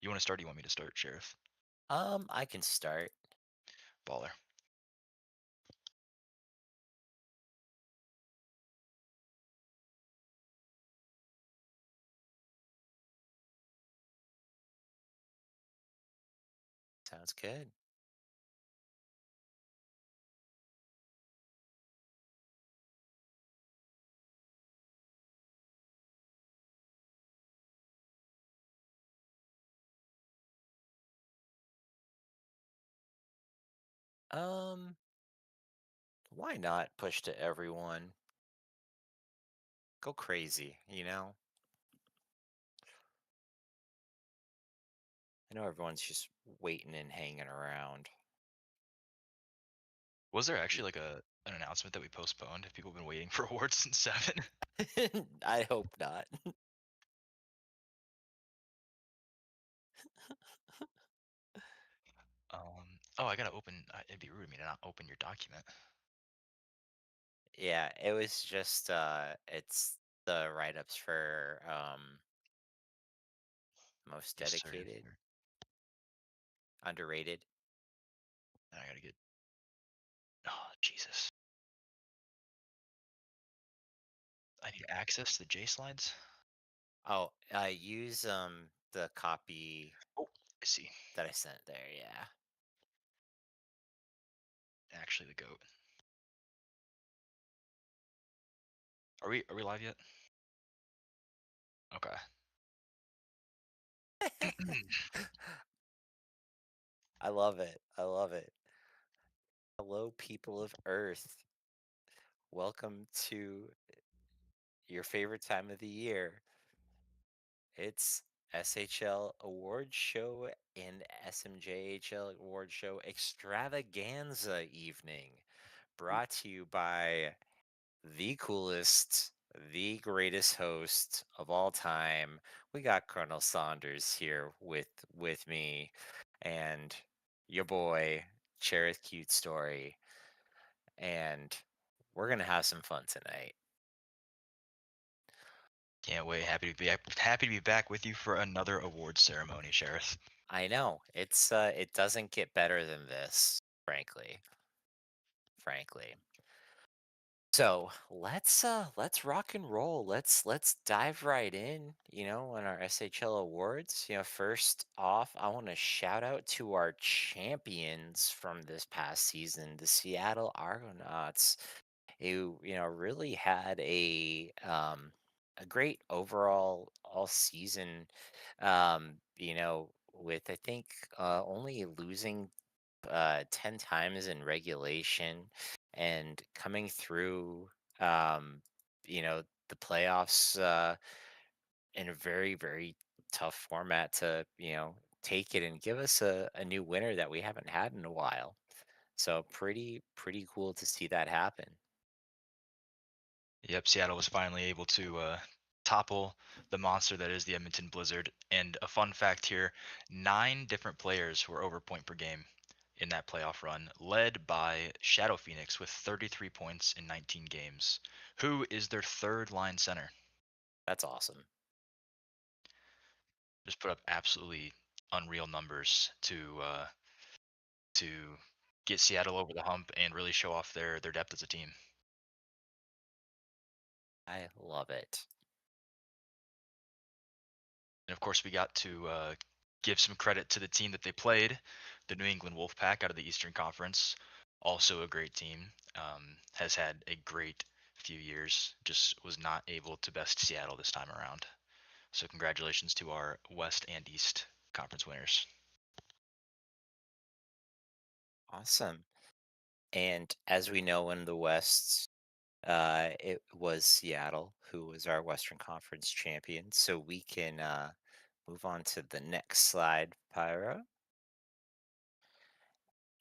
You want to start? Or you want me to start, Sheriff? I can start. Baller. Sounds good. Um, why not push to everyone? Go crazy. I know everyone's just waiting and hanging around. Was there actually Y- like an announcement that we postponed? Have people been waiting for awards since 7? I hope not. Oh, I gotta open. It'd be rude of me to not open your document. Yeah, it was just it's the write-ups for most Yes, sir. Yes, dedicated, sir. underrated. I gotta get. Oh, Jesus. I need access to the J slides. Oh, I use the copy Oh, I see. that I sent there, yeah. Actually, the goat. Are we live yet? Okay. I love it. I love it. Hello, people of Earth. Welcome to your favorite time of the year. It's SHL Awards Show and SMJHL Awards Show Extravaganza Evening, brought to you by the coolest, the greatest host of all time. We got Colonel Saunders here with me, and your boy Cherith Cute Story, and we're gonna have some fun tonight. Can't wait. Happy to be back with you for another awards ceremony, Sheriff. I know it doesn't get better than this, frankly. So let's rock and roll. Let's dive right in, on our SHL awards. First off, I want to shout out to our champions from this past season, the Seattle Argonauts, who really had a great overall all season. With I think only losing 10 times in regulation and coming through, the playoffs in a very, very tough format to take it and give us a new winner that we haven't had in a while. So pretty cool to see that happen. Yep, Seattle was finally able to topple the monster that is the Edmonton Blizzard. And a fun fact here: 9 different players were over point per game in that playoff run, led by Shadow Phoenix with 33 points in 19 games. Who is their third line center? That's awesome. Just put up absolutely unreal numbers to get Seattle over the hump and really show off their depth as a team. I love it. And of course, we got to give some credit to the team that they played, the New England Wolfpack out of the Eastern Conference. Also a great team. Has had a great few years. Just was not able to best Seattle this time around. So congratulations to our West and East Conference winners. Awesome. And as we know in the West, it was Seattle who was our Western Conference champion. So we can move on to the next slide, Pyro.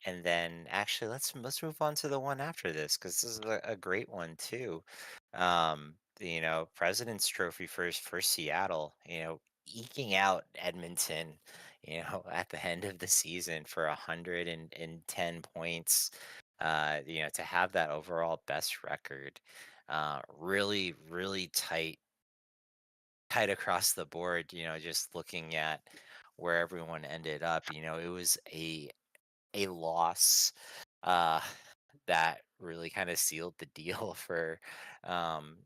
And then actually let's move on to the one after this because this is a great one too. President's Trophy for Seattle, eking out Edmonton, at the end of the season for 110 points. To have that overall best record. Really, really tight across the board, just looking at where everyone ended up. It was a loss uh, that really kind of sealed the deal um,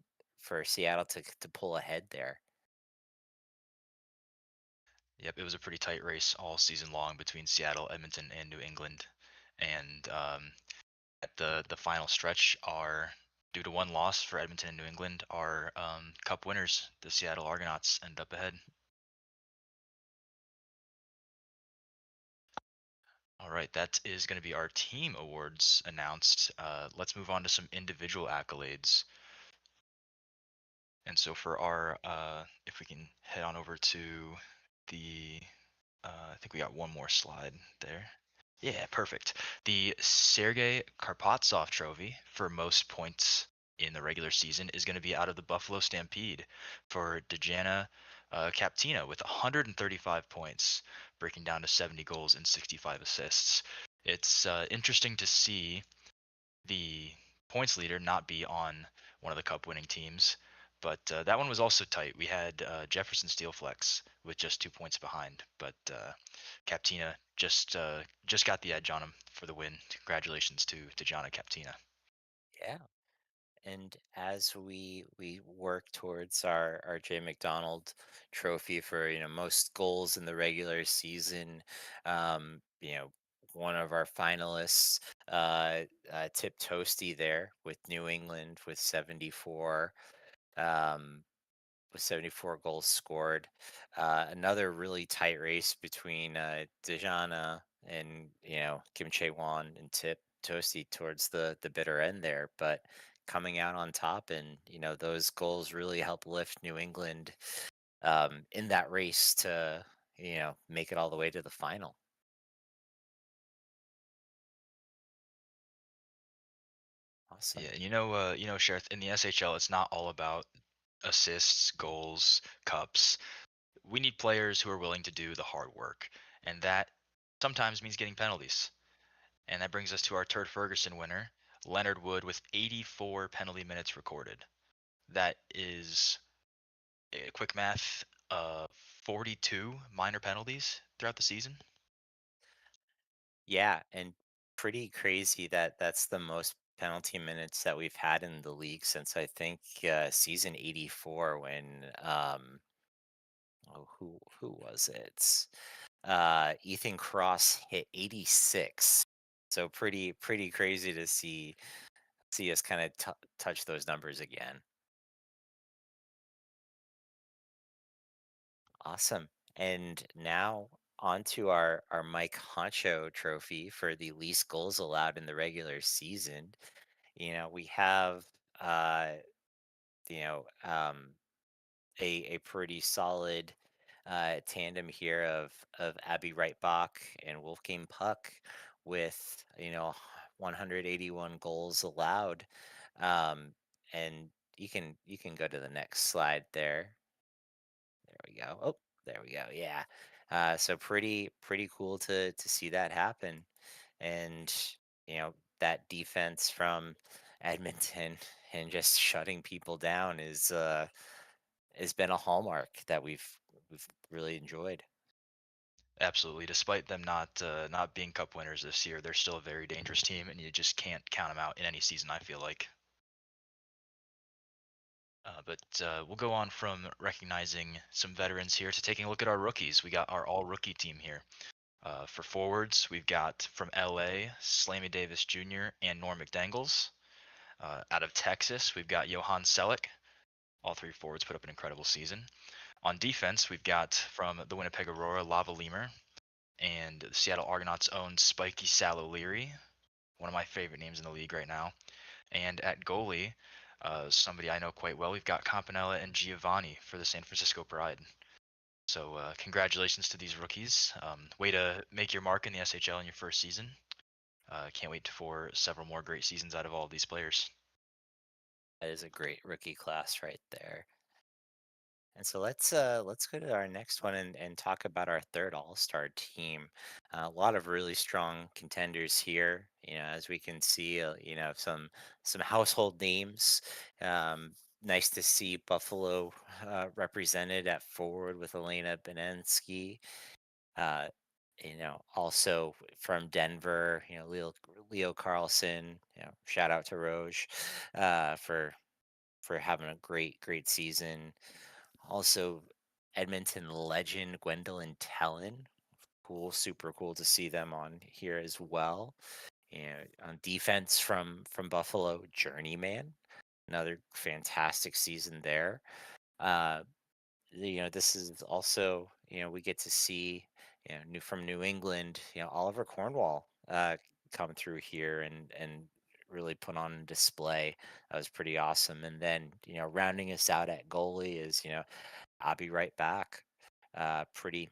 for Seattle to pull ahead there. Yep, it was a pretty tight race all season long between Seattle, Edmonton, and New England. And at the final stretch, are due to one loss for Edmonton and New England, our Cup winners, the Seattle Argonauts, end up ahead. All right, that is going to be our team awards announced. Let's move on to some individual accolades. And so for our, if we can head on over to the, I think we got one more slide there. Yeah, perfect. The Sergei Karpatsov Trophy for most points in the regular season is going to be out of the Buffalo Stampede for Dejana Captina with 135 points, breaking down to 70 goals and 65 assists. It's interesting to see the points leader not be on one of the cup winning teams. But that one was also tight. We had Jefferson Steelflex with just 2 points behind, but Captina just got the edge on him for the win. Congratulations to Jana Captina. Yeah. And as we work towards our Jay McDonald trophy for most goals in the regular season, one of our finalists, Tip Toasty there with New England um, with 74 goals scored. Another really tight race between Dejana and Kim Chae Won and Tip Toasty towards the bitter end there, but coming out on top, and those goals really help lift New England in that race to make it all the way to the final. Yeah, Awesome. and Sheriff, in the SHL, it's not all about assists, goals, cups. We need players who are willing to do the hard work, and that sometimes means getting penalties. And that brings us to our Turd Ferguson winner, Leonard Wood, with 84 penalty minutes recorded. That is quick math, 42 minor penalties throughout the season. Yeah, and pretty crazy that that's the most penalty minutes that we've had in the league since I think season 84 when oh who was it? Ethan Cross hit 86. So pretty crazy to see us kind of touch those numbers again. Awesome. And now on to our Mike Honcho trophy for the least goals allowed in the regular season. We have uh, you know, um, a pretty solid tandem here of Abby Reitbach and Wolfgang Puck with 181 goals allowed. Um, and you can go to the next slide there. There we go. Oh, there we go. Yeah. So pretty cool to see that happen, and that defense from Edmonton and just shutting people down is has been a hallmark that we've really enjoyed. Absolutely. Despite them not being cup winners this year, they're still a very dangerous team, and you just can't count them out in any season. I feel like. But we'll go on from recognizing some veterans here to taking a look at our rookies. We got our all rookie team here. For forwards, we've got from LA, Slammy Davis Jr. and Norm McDangles. Out of Texas, we've got Johan Selleck. All three forwards put up an incredible season. On defense, we've got from the Winnipeg Aurora, Lava Lemur, and the Seattle Argonauts' own Spiky Sal Leary, one of my favorite names in the league right now. And at goalie, somebody I know quite well, we've got Campanella and Giovanni for the San Francisco Pride. So congratulations to these rookies. Way to make your mark in the SHL in your first season. Can't wait for several more great seasons out of all of these players. That is a great rookie class right there. And so let's go to our next one and talk about our third all-star team. A lot of really strong contenders here. As we can see, some household names. Nice to see Buffalo represented at forward with Elena Benensky. Uh, also from Denver, Leo Carlson, shout out to Roj, for having a great season. Also, Edmonton legend Gwendolyn Tellin. Cool, super cool to see them on here as well. On defense from Buffalo, Journeyman, another fantastic season there. Uh, this is also, we get to see, from New England, Oliver Cornwall come through here and really put on a display. That was pretty awesome. And then, rounding us out at goalie is, I'll be right back. Pretty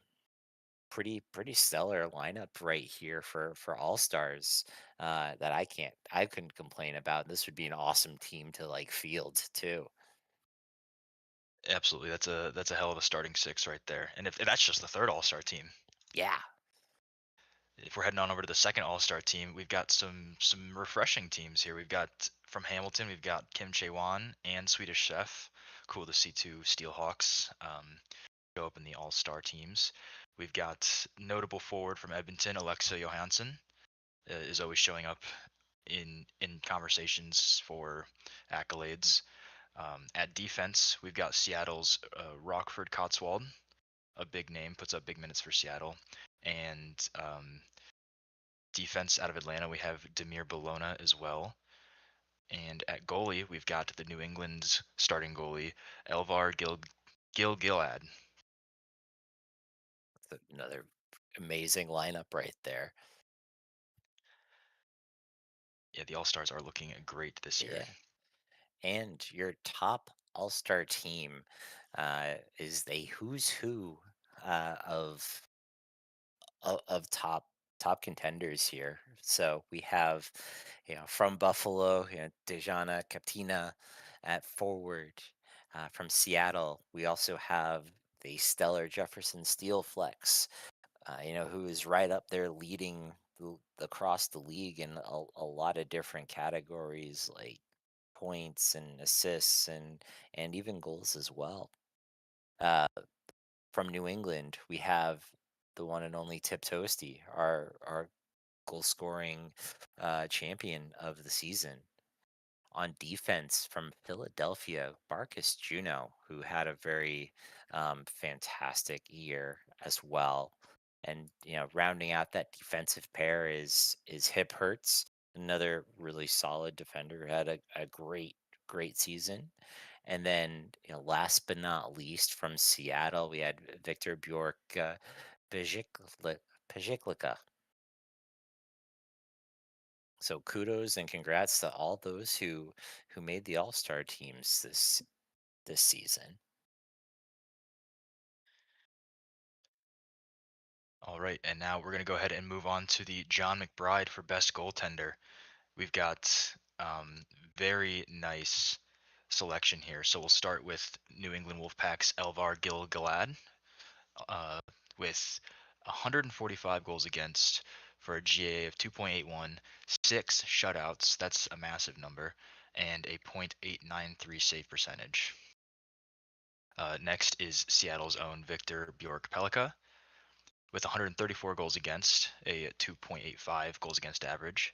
stellar lineup right here for all stars, that I couldn't complain about. This would be an awesome team to like field too. Absolutely, that's a hell of a starting six right there. And if that's just the third All Star team, Yeah. if we're heading on over to the second All Star team, we've got some refreshing teams here. We've got from Hamilton, we've got Kim Chae-won and Swedish Chef. Cool to see two Steelhawks show up in the All Star teams. We've got notable forward from Edmonton, Alexa Johansson, is always showing up in conversations for accolades. At defense, we've got Seattle's Rockford Cotswold, a big name, puts up big minutes for Seattle. And defense out of Atlanta, we have Demir Bologna as well. And at goalie, we've got the New England's starting goalie, Elvar Gil Gilad. Another amazing lineup right there. Yeah, the All Stars are looking great this year. Yeah. And your top all-star team is a who's who of top contenders here. So we have, from Buffalo, Dejana Captina at forward. From Seattle, we also have the stellar Jefferson Steel Flex, who is right up there leading across the league in a lot of different categories like points and assists and even goals as well. Uh, from New England, we have the one and only Tip Toasty, our goal scoring champion of the season. On defense from Philadelphia, Marcus Juno, who had a very fantastic year as well. And rounding out that defensive pair is Hip Hurts, another really solid defender who had a great season. And then, last but not least, from Seattle, we had Victor Bjork Pejiklica. So kudos and congrats to all those who made the All-Star teams this season. All right, and now we're going to go ahead and move on to the John McBride for best goaltender. We've got very nice selection here. So we'll start with New England Wolfpack's Elvar Gil-Galad uh, with 145 goals against for a GA of 2.81, 6 shutouts. That's a massive number, and a .893 save percentage. Next is Seattle's own Victor Bjork-Pelika with 134 goals against, a 2.85 goals against average,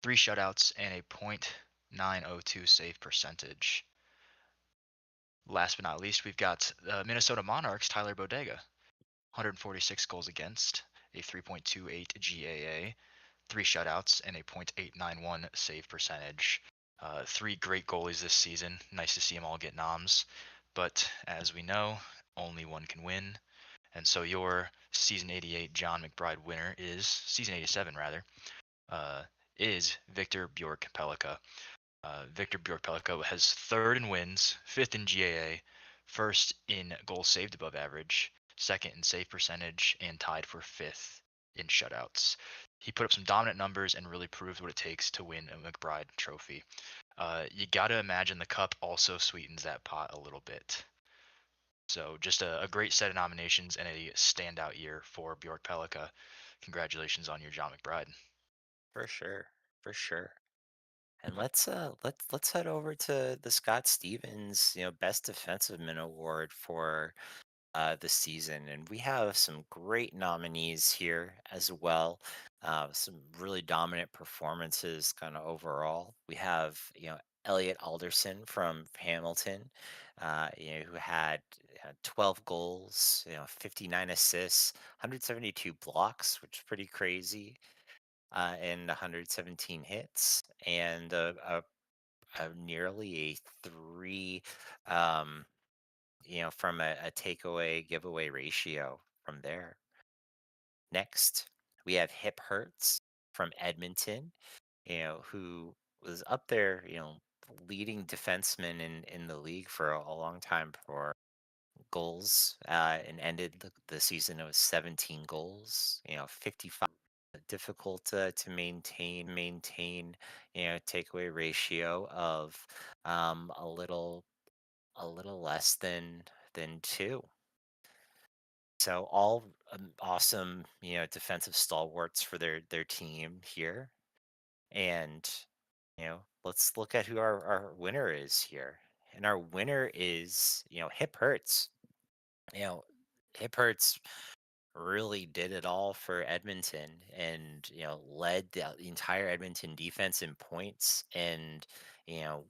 3 shutouts, and a .902 save percentage. Last but not least, we've got the Minnesota Monarchs' Tyler Bodega, 146 goals against, a 3.28 GAA, 3 shutouts, and a .891 save percentage. Three great goalies this season. Nice to see them all get noms. But as we know, only one can win. And so your season 88 John McBride winner is, season 87 rather, is Victor Bjork-Pelika. Victor Bjork-Pelika has third in wins, fifth in GAA, first in goals saved above average, second in save percentage, and tied for fifth in shutouts. He put up some dominant numbers and really proved what it takes to win a McBride trophy. You got to imagine the cup also sweetens that pot a little bit. So just a great set of nominations and a standout year for Bjork-Pelika. Congratulations on your John McBride. For sure. For sure. And let's head over to the Scott Stevens, Best Defensive Man award for this season, and we have some great nominees here as well. Some really dominant performances, kind of overall. We have, Elliot Alderson from Hamilton, who had 12 goals, 59 assists, 172 blocks, which is pretty crazy, and 117 hits, and nearly a three. Um, from a takeaway giveaway ratio from there. Next, we have Hip Hurts from Edmonton, who was up there, leading defenseman in the league for a long time for goals, and ended the season with 17 goals, 55. Difficult to maintain, takeaway ratio of a little less than two. So all awesome, defensive stalwarts for their team here. And let's look at who our winner is here. And our winner is, Hip Hurts. You know, Hip Hurts really did it all for Edmonton, and led the entire Edmonton defense in points, and you know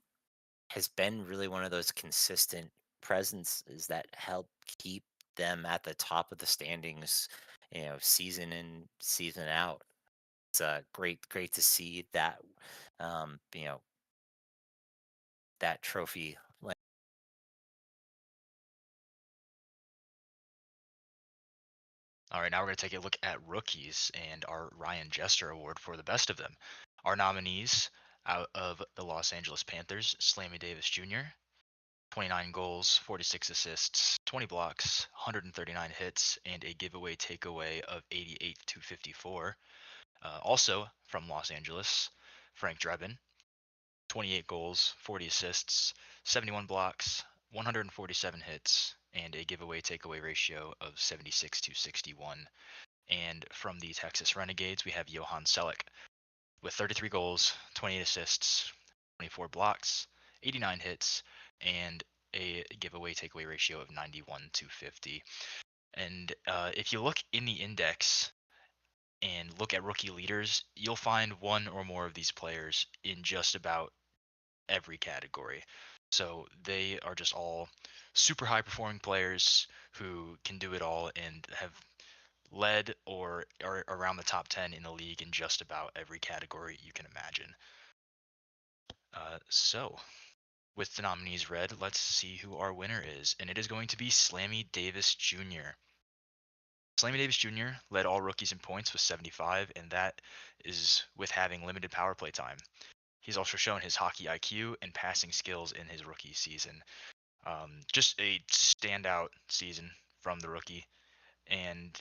has been really one of those consistent presences that help keep them at the top of the standings, season in, season out. It's great to see that, um, you know, that trophy. All right, now we're going to take a look at rookies and our Ryan Jester Award for the best of them. Our nominees out of the Los Angeles Panthers: Slammy Davis Jr., 29 goals, 46 assists, 20 blocks, 139 hits, and a giveaway takeaway of 88 to 54. Also from Los Angeles, Frank Drebin, 28 goals, 40 assists, 71 blocks, 147 hits, and a giveaway takeaway ratio of 76 to 61. And from the Texas Renegades, we have Johan Selleck with 33 goals, 28 assists, 24 blocks, 89 hits, and a giveaway takeaway ratio of 91 to 50. And if you look in the index and look at rookie leaders, you'll find one or more of these players in just about every category. So they are just all super high performing players who can do it all and have led or are around the top 10 in the league in just about every category you can imagine. So, with the nominees read, let's see who our winner is. And it is going to be Slammy Davis Jr. Slammy Davis Jr. led all rookies in points with 75, and that is with having limited power play time. He's also shown his hockey IQ and passing skills in his rookie season. Just a standout season from the rookie, and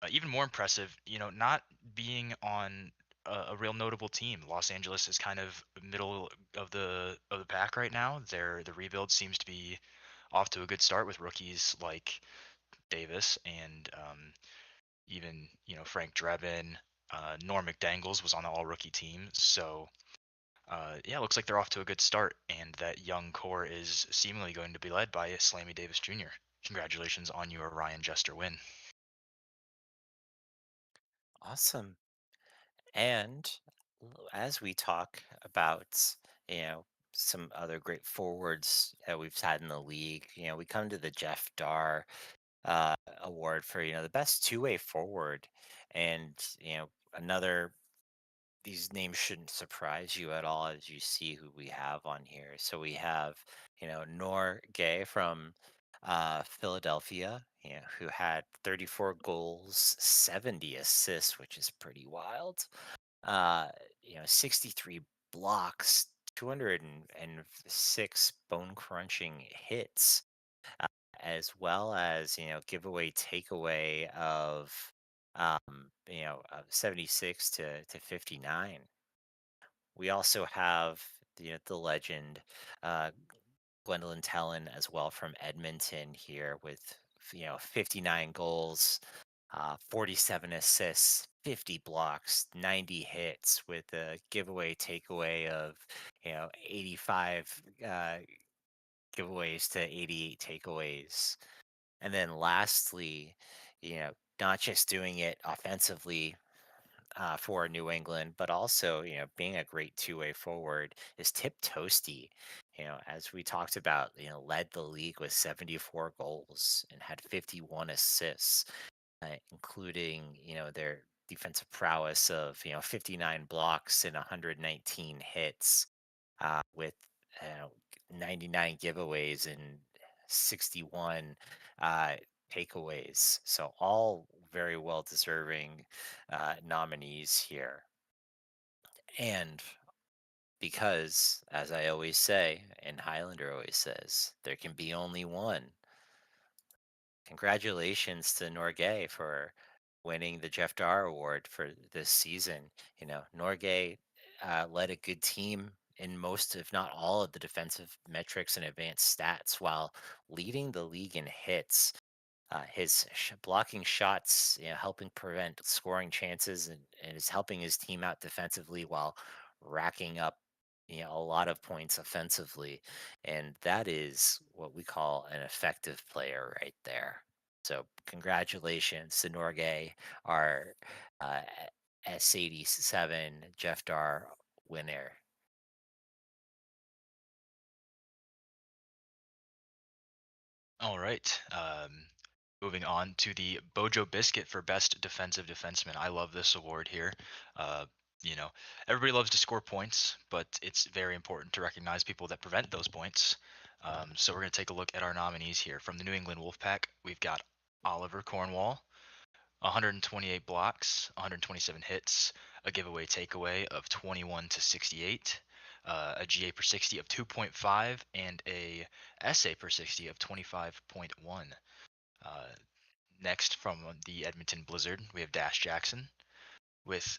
even more impressive, not being on a real notable team. Los Angeles is kind of middle of the pack right now. The rebuild seems to be off to a good start with rookies like Davis and even Frank Drebin. Norm McDangles was on the all rookie team, so yeah, looks like they're off to a good start, and that young core is seemingly going to be led by Slammy Davis Jr. Congratulations on your Ryan Jester win. Awesome. And as we talk about, you know, some other great forwards that we've had in the league, we come to the Jeff Dar award for, the best two-way forward. And, another, these names shouldn't surprise you at all as you see who we have on here. So we have, Nor Gay from Philadelphia, who had 34 goals, 70 assists, which is pretty wild. 63 blocks, 206 bone crunching hits, uh, as well as, giveaway takeaway of 76 to 59. We also have the legend, uh, Gwendolyn Tellin as well from Edmonton here with 59 goals, 47 assists, 50 blocks, 90 hits with a giveaway takeaway of 85 giveaways to 88 takeaways. And then lastly, you know, not just doing it offensively for New England, but also, being a great two-way forward is Tip Toasty. As we talked about, led the league with 74 goals and had 51 assists, including, their defensive prowess of, 59 blocks and 119 hits, with uh, 99 giveaways and 61 uh, takeaways. So all very well deserving nominees here. And because, as I always say, and Highlander always says, there can be only one. Congratulations to Norgay for winning the Jeff Dar Award for this season. Norgay led a good team in most, if not all, of the defensive metrics and advanced stats while leading the league in hits. His blocking shots, helping prevent scoring chances, and is helping his team out defensively while racking up, a lot of points offensively. And that is what we call an effective player right there. So congratulations to Norgay, our uh, S87 Jeff Dar winner. All right. Moving on to the Bojo Biscuit for Best Defensive Defenseman. I love this award here. Uh, you know, everybody loves to score points, but it's very important to recognize people that prevent those points. So we're going to take a look at our nominees here. From the New England Wolfpack, we've got Oliver Cornwall, 128 blocks, 127 hits, a giveaway takeaway of 21 to 68, a GA per 60 of 2.5, and a SA per 60 of 25.1. Uh, Next, from the Edmonton Blizzard, we have Dash Jackson with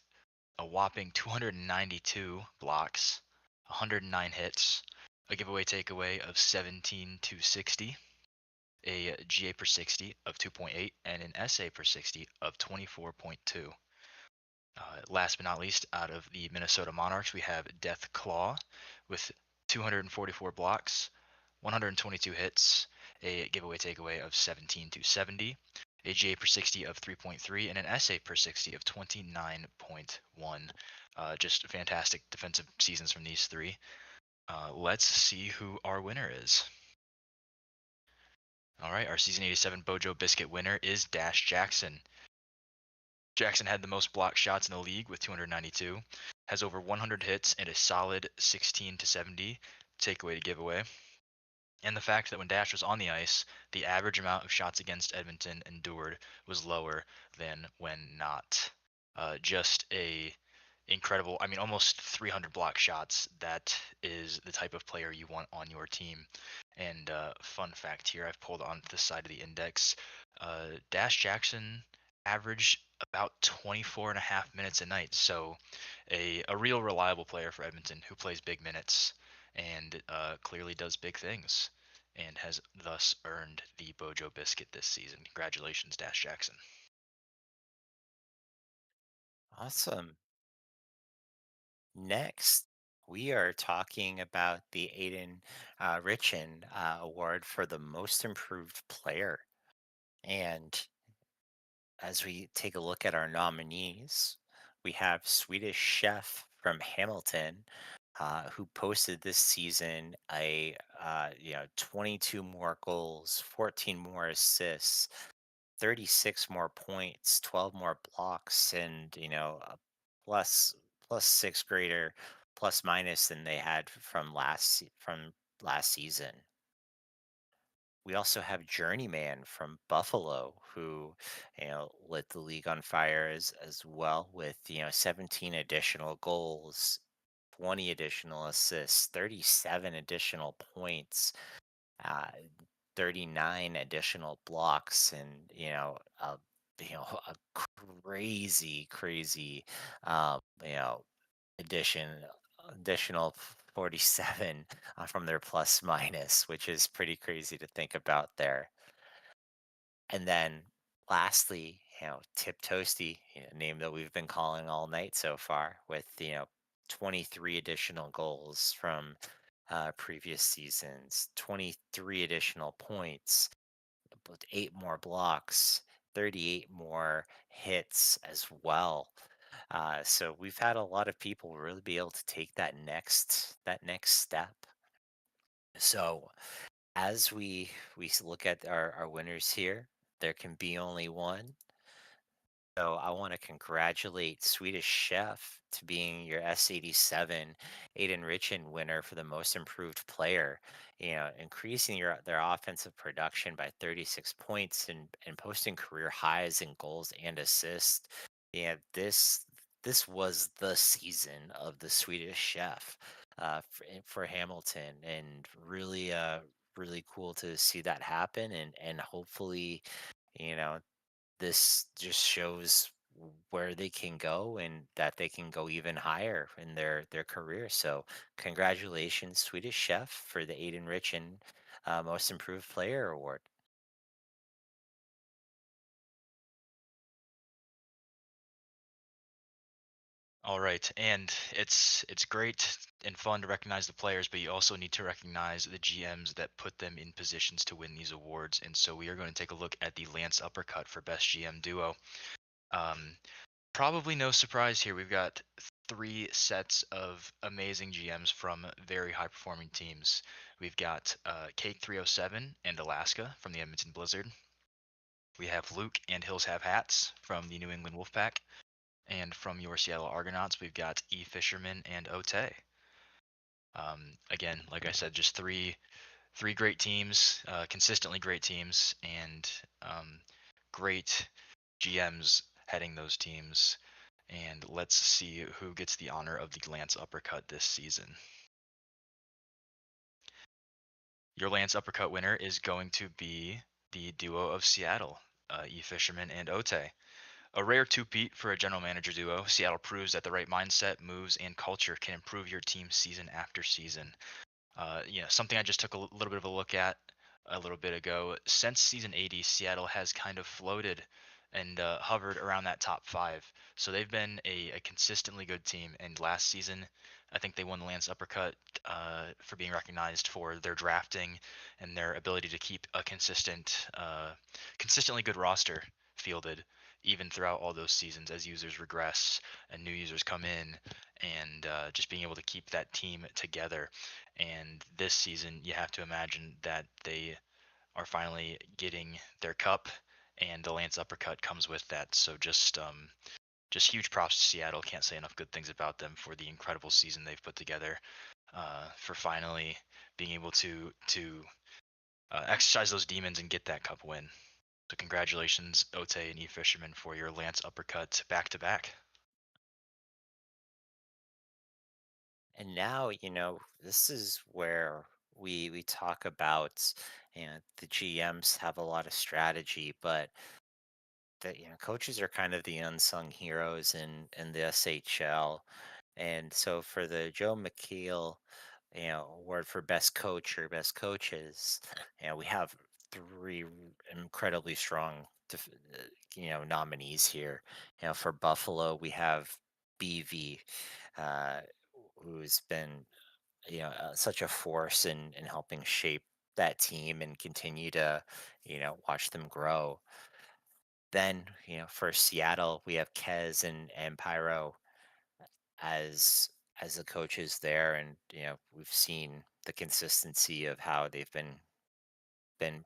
a whopping 292 blocks, 109 hits, a giveaway takeaway of 17 to 60, a GA per 60 of 2.8, and an SA per 60 of 24.2. Last but not least, out of the Minnesota Monarchs, we have Death Claw with 244 blocks, 122 hits, a giveaway takeaway of 17 to 70, a GA per 60 of 3.3, and an SA per 60 of 29.1. Just fantastic defensive seasons from these three. Let's see who our winner is. All right, our season 87 Bojo Biscuit winner is Dash Jackson. Jackson had the most blocked shots in the league with 292, has over 100 hits and a solid 16 to 70 takeaway to giveaway. And the fact that when Dash was on the ice, the average amount of shots against Edmonton endured was lower than when not. Just a incredible, I mean, almost 300 block shots. That is the type of player you want on your team. And fun fact here, I've pulled on the side of the index. Dash Jackson averaged about 24 and a half minutes a night. So a real reliable player for Edmonton who plays big minutes and clearly does big things and has thus earned the Bojo Biscuit this season. Congratulations, Dash Jackson. Awesome. Next, we are talking about the Aiden Richin Award for the Most Improved Player. And as we take a look at our nominees, we have Swedish Chef from Hamilton, who posted this season 22 more goals, 14 more assists, 36 more points, 12 more blocks, and a plus plus six greater plus minus than they had from last season. We also have Journeyman from Buffalo, who lit the league on fire as well with 17 additional goals, 20 additional assists, 37 additional points, uh, 39 additional blocks, and a crazy addition additional 47 from their plus minus, which is pretty crazy to think about there. And then lastly, Tip Toasty, name that we've been calling all night so far, with 23 additional goals from previous seasons, 23 additional points, with 8 more blocks, 38 more hits as well. So we've had a lot of people really be able to take that next step. So as we look at our winners here, there can be only one. So I want to congratulate Swedish Chef to being your S87 Aiden Richin winner for the most improved player. Increasing their offensive production by 36 points and posting career highs in goals and assists. Yeah, this was the season of the Swedish Chef for Hamilton, and really cool to see that happen, and hopefully, you know this just shows where they can go and that they can go even higher in their career. So congratulations, Swedish Chef, for the Aiden Richin Most Improved Player Award. All right, and it's great and fun to recognize the players, but you also need to recognize the GMs that put them in positions to win these awards. And so we are going to take a look at the Lance Uppercut for Best GM Duo. Um, Probably no surprise here. We've got three sets of amazing GMs from very high performing teams. We've got Cake 307 and Alaska from the Edmonton Blizzard. We have Luke and Hills Have Hats from the New England Wolfpack. And from your Seattle Argonauts, we've got E. Fisherman and Ote. Again, like I said, just three great teams, consistently great teams, and great GMs heading those teams. And let's see who gets the honor of the Lance Uppercut this season. Your Lance Uppercut winner is going to be the duo of Seattle, E. Fisherman and Ote. A rare two-peat for a general manager duo, Seattle proves that the right mindset, moves, and culture can improve your team season after season. Something I just took a little bit of a look at a little bit ago. Since season 80, Seattle has kind of floated and hovered around that top five. So they've been a consistently good team. And last season, I think they won the Lance Uppercut for being recognized for their drafting and their ability to keep a consistently good roster fielded even throughout all those seasons as users regress and new users come in, and just being able to keep that team together. And this season, you have to imagine that they are finally getting their cup, and the Lance Uppercut comes with that. So just huge props to Seattle. Can't say enough good things about them for the incredible season they've put together, for finally being able to exercise those demons and get that cup win. So congratulations, Ote and E Fisherman, for your Lance Uppercut back to back. And now, this is where we talk about, the GMs have a lot of strategy, but the coaches are kind of the unsung heroes in the SHL. And so for the Joe McKeel, award for best coach or best coaches, we have three incredibly strong nominees here. For Buffalo, we have BV, uh, who's been such a force in helping shape that team and continue to watch them grow. Then, for Seattle, we have Kez and Pyro as the coaches there, and we've seen the consistency of how they've been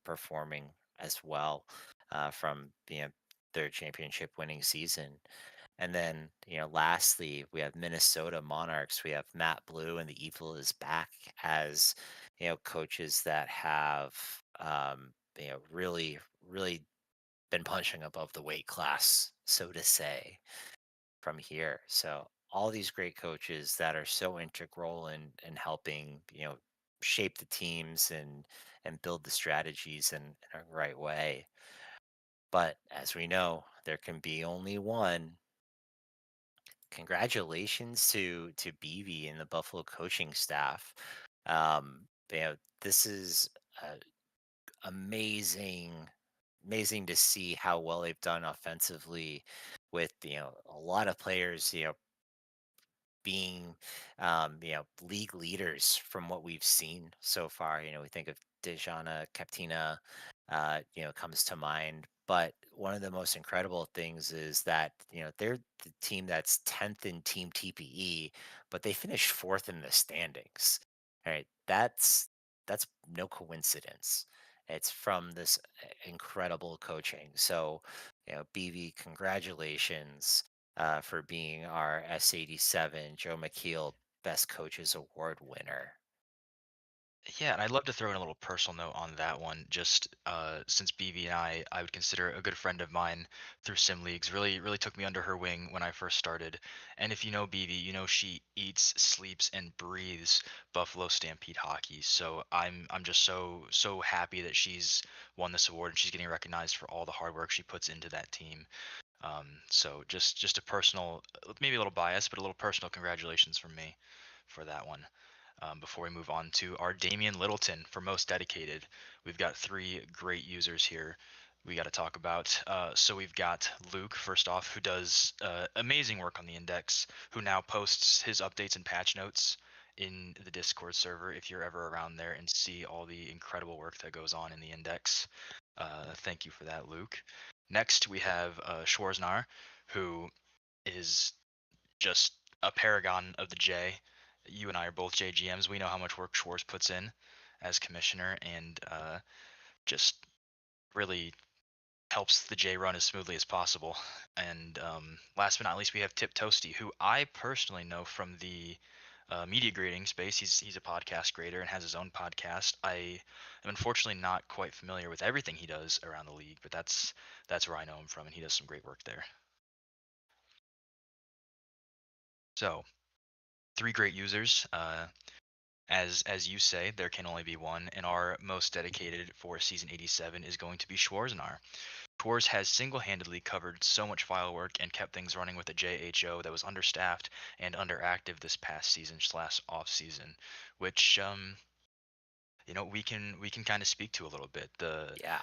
performing as well, from their championship winning season. And then, lastly, we have Minnesota Monarchs. We have Matt Blue and the Evil is back as coaches that have really been punching above the weight class, so to say, from here. So all these great coaches that are so integral in helping, shape the teams and build the strategies in a right way. But as we know, there can be only one. Congratulations to BV and the Buffalo coaching staff. This is amazing, amazing to see how well they've done offensively with a lot of players being league leaders from what we've seen so far. We think of Dejana Captina, comes to mind. But one of the most incredible things is that, they're the team that's 10th in team TPE, but they finished fourth in the standings. All right. That's no coincidence. It's from this incredible coaching. So, BV, congratulations for being our S87 Joe McKeel Best Coaches Award winner. Yeah, and I'd love to throw in a little personal note on that one. Just since BB and I would consider a good friend of mine through sim leagues. Really, really took me under her wing when I first started. And if you know BB, you know she eats, sleeps, and breathes Buffalo Stampede hockey. So I'm just so happy that she's won this award and she's getting recognized for all the hard work she puts into that team. So just a personal, maybe a little bias, but a little personal congratulations from me for that one. Before we move on to our Damian Littleton for most dedicated, we've got three great users here. We got to talk about. So we've got Luke first off, who does amazing work on the index, who now posts his updates and patch notes in the Discord server. If you're ever around there and see all the incredible work that goes on in the index, thank you for that, Luke. Next, we have Schwarznar, who is just a paragon of the J. You and I are both JGMs. We know how much work Schwartz puts in as commissioner, and just really helps the J run as smoothly as possible. And last but not least, we have Tip Toasty, who I personally know from the media grading space. He's a podcast grader and has his own podcast. I am unfortunately not quite familiar with everything he does around the league, but that's where I know him from, and he does some great work there. So three great users. As you say, there can only be one, and our most dedicated for season 87 is going to be Schwarzenegger. Schwarz has single-handedly covered so much file work and kept things running with a JHO that was understaffed and underactive this past season slash off season, which we can kind of speak to a little bit. The Yeah,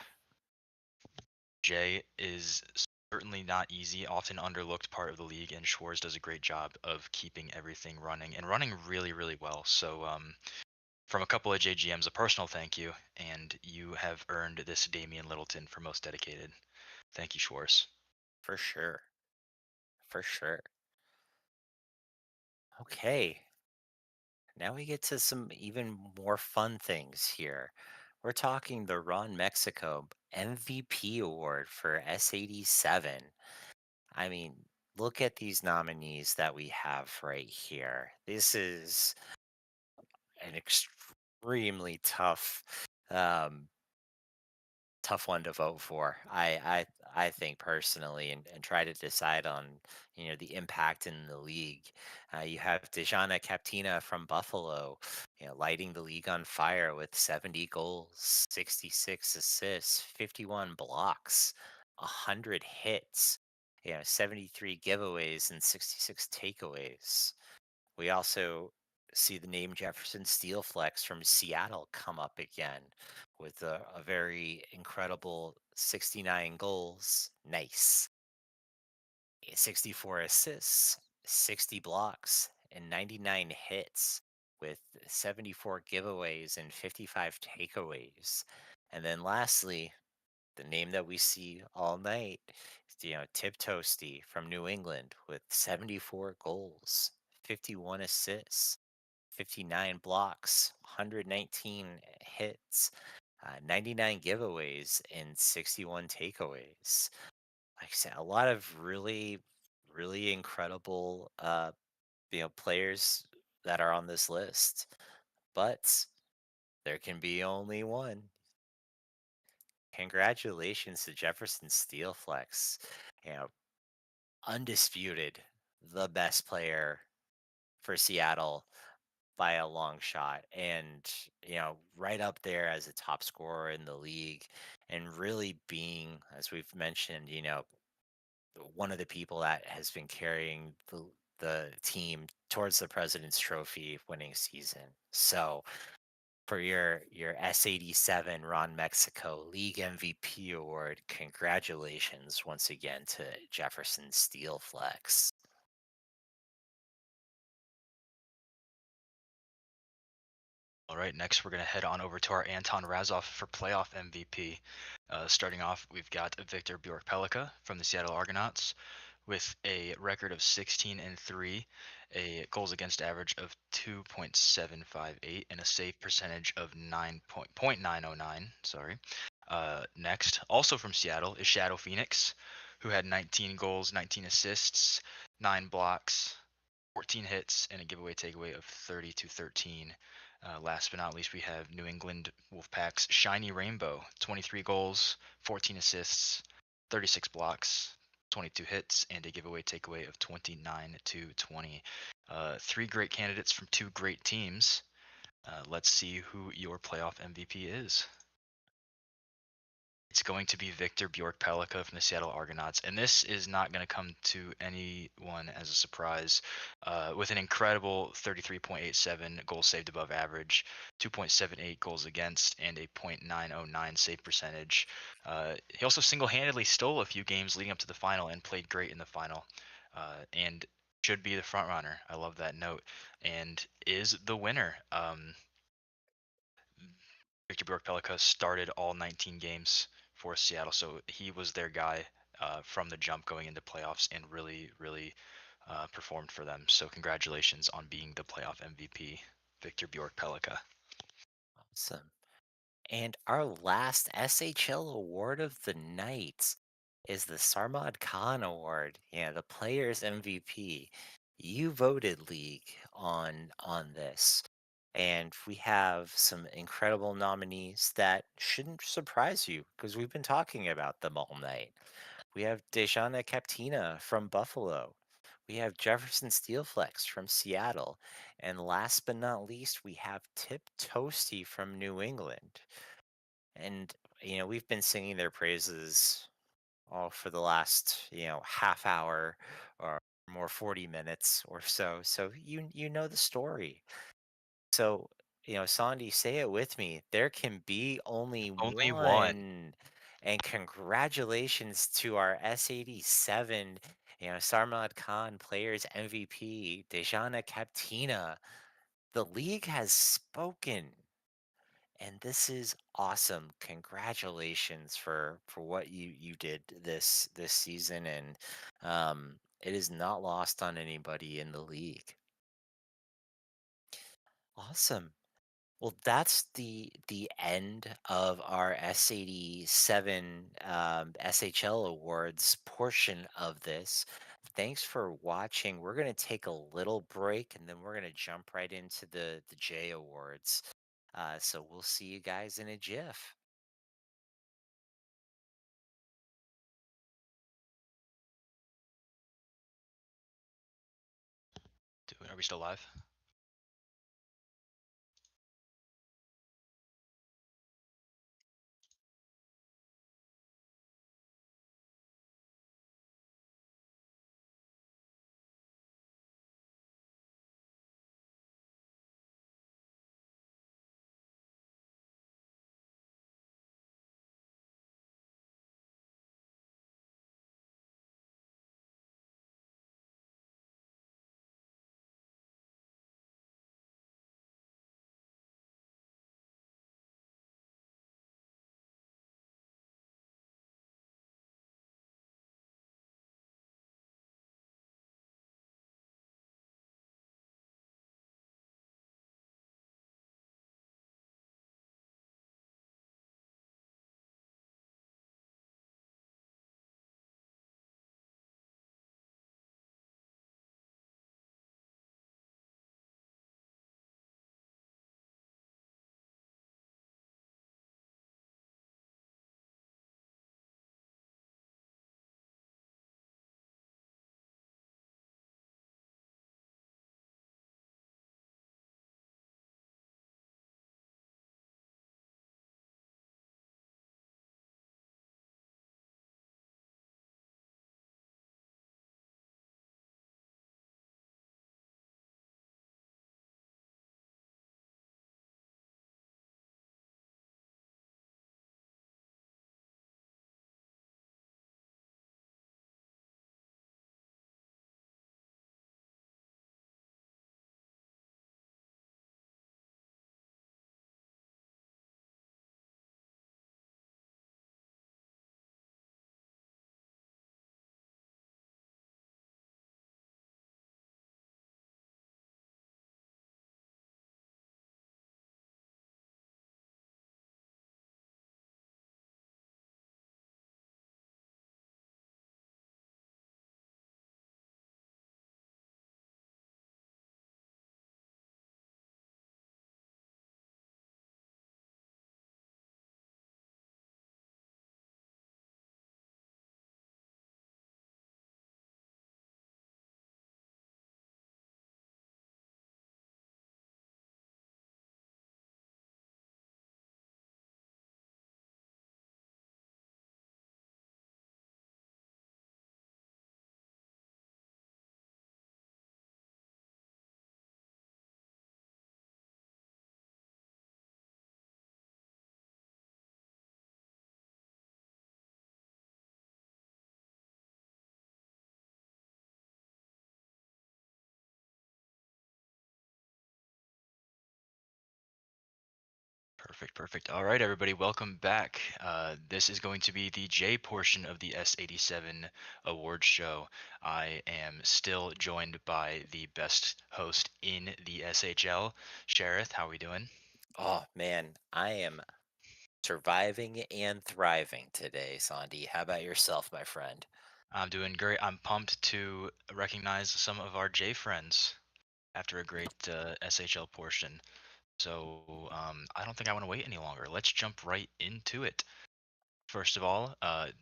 J is certainly not easy, often underlooked part of the league, and Schwarz does a great job of keeping everything running and running really, really well. So from a couple of JGMs, a personal thank you, and you have earned this Damian Littleton for most dedicated. Thank you, Schwartz. for sure. For sure. Okay. Now we get to some even more fun things here. We're talking the Ron Mexico MVP award for S87. I mean, look at these nominees that we have right here. This is an extremely um, tough one to vote for. I think personally, and try to decide on the impact in the league. You have Dejana Captina from Buffalo, lighting the league on fire with 70 goals, 66 assists, 51 blocks, 100 hits. 73 giveaways and 66 takeaways. We also see the name Jefferson Steelflex from Seattle come up again with a very incredible 69 goals. Nice. 64 assists, 60 blocks, and 99 hits with 74 giveaways and 55 takeaways. And then lastly, the name that we see all night, Tip Toasty from New England with 74 goals, 51 assists, 59 blocks, 119 hits, 99 giveaways, and 61 takeaways. Like I said, a lot of really, really incredible, players that are on this list. But there can be only one. Congratulations to Jefferson Steelflex. You know, undisputed, the best player for Seattle by a long shot, and right up there as a top scorer in the league, and really being, as we've mentioned, one of the people that has been carrying the team towards the President's Trophy winning season. So for your S87 Ron Mexico League MVP award, congratulations once again to Jefferson Steelflex. All right, next we're going to head on over to our Anton Razov for playoff MVP. Starting off, we've got Victor Bjork-Pelika from the Seattle Argonauts with a record of 16 and 3, a goals against average of 2.758, and a save percentage of 9.909. Sorry. Next, also from Seattle, is Shadow Phoenix, who had 19 goals, 19 assists, 9 blocks, 14 hits, and a giveaway takeaway of 30 to 13. Last but not least, we have New England Wolfpack's Shiny Rainbow, 23 goals, 14 assists, 36 blocks, 22 hits, and a giveaway takeaway of 29 to 20. Three great candidates from two great teams. Let's see who your playoff MVP is. It's going to be Victor Bjork-Pelika from the Seattle Argonauts, and this is not going to come to anyone as a surprise. With an incredible 33.87 goals saved above average, 2.78 goals against, and a .909 save percentage. He also single-handedly stole a few games leading up to the final and played great in the final, and should be the front runner. I love that note, and is the winner. Victor Bjork-Pelika started all 19 games for Seattle, so he was their guy from the jump going into playoffs and really performed for them. So congratulations on being the playoff MVP, Victor Bjork-Pelika. Awesome. And our last SHL award of the night is the Sarmad Khan Award. Yeah, the Players MVP. You voted, League, on this. And we have some incredible nominees that shouldn't surprise you because we've been talking about them all night. We have Dejana Captina from Buffalo. We have Jefferson Steelflex from Seattle. And last but not least, we have Tip Toasty from New England. And, we've been singing their praises all for the last, half hour or more 40 minutes or so. So you know the story. So, Sandy, say it with me. There can be only Only one. one. And congratulations to our S87, Sarmad Khan Players MVP, Dejana Captina. The league has spoken. And this is awesome. Congratulations for what you did this season, and it is not lost on anybody in the league. Awesome. Well, that's the end of our S87 SHL Awards portion of this. Thanks for watching. We're gonna take a little break, and then we're gonna jump right into the J Awards. So we'll see you guys in a jiff. Dude, are we still live? Perfect, perfect. All right, everybody, welcome back. This is going to be the J portion of the S87 Awards show. I am still joined by the best host in the SHL, Shareth. How are we doing? Oh man, I am surviving and thriving today, Sandy. How about yourself, my friend? I'm doing great. I'm pumped to recognize some of our J friends after a great SHL portion. So I don't think I want to wait any longer. Let's jump right into it. First of all,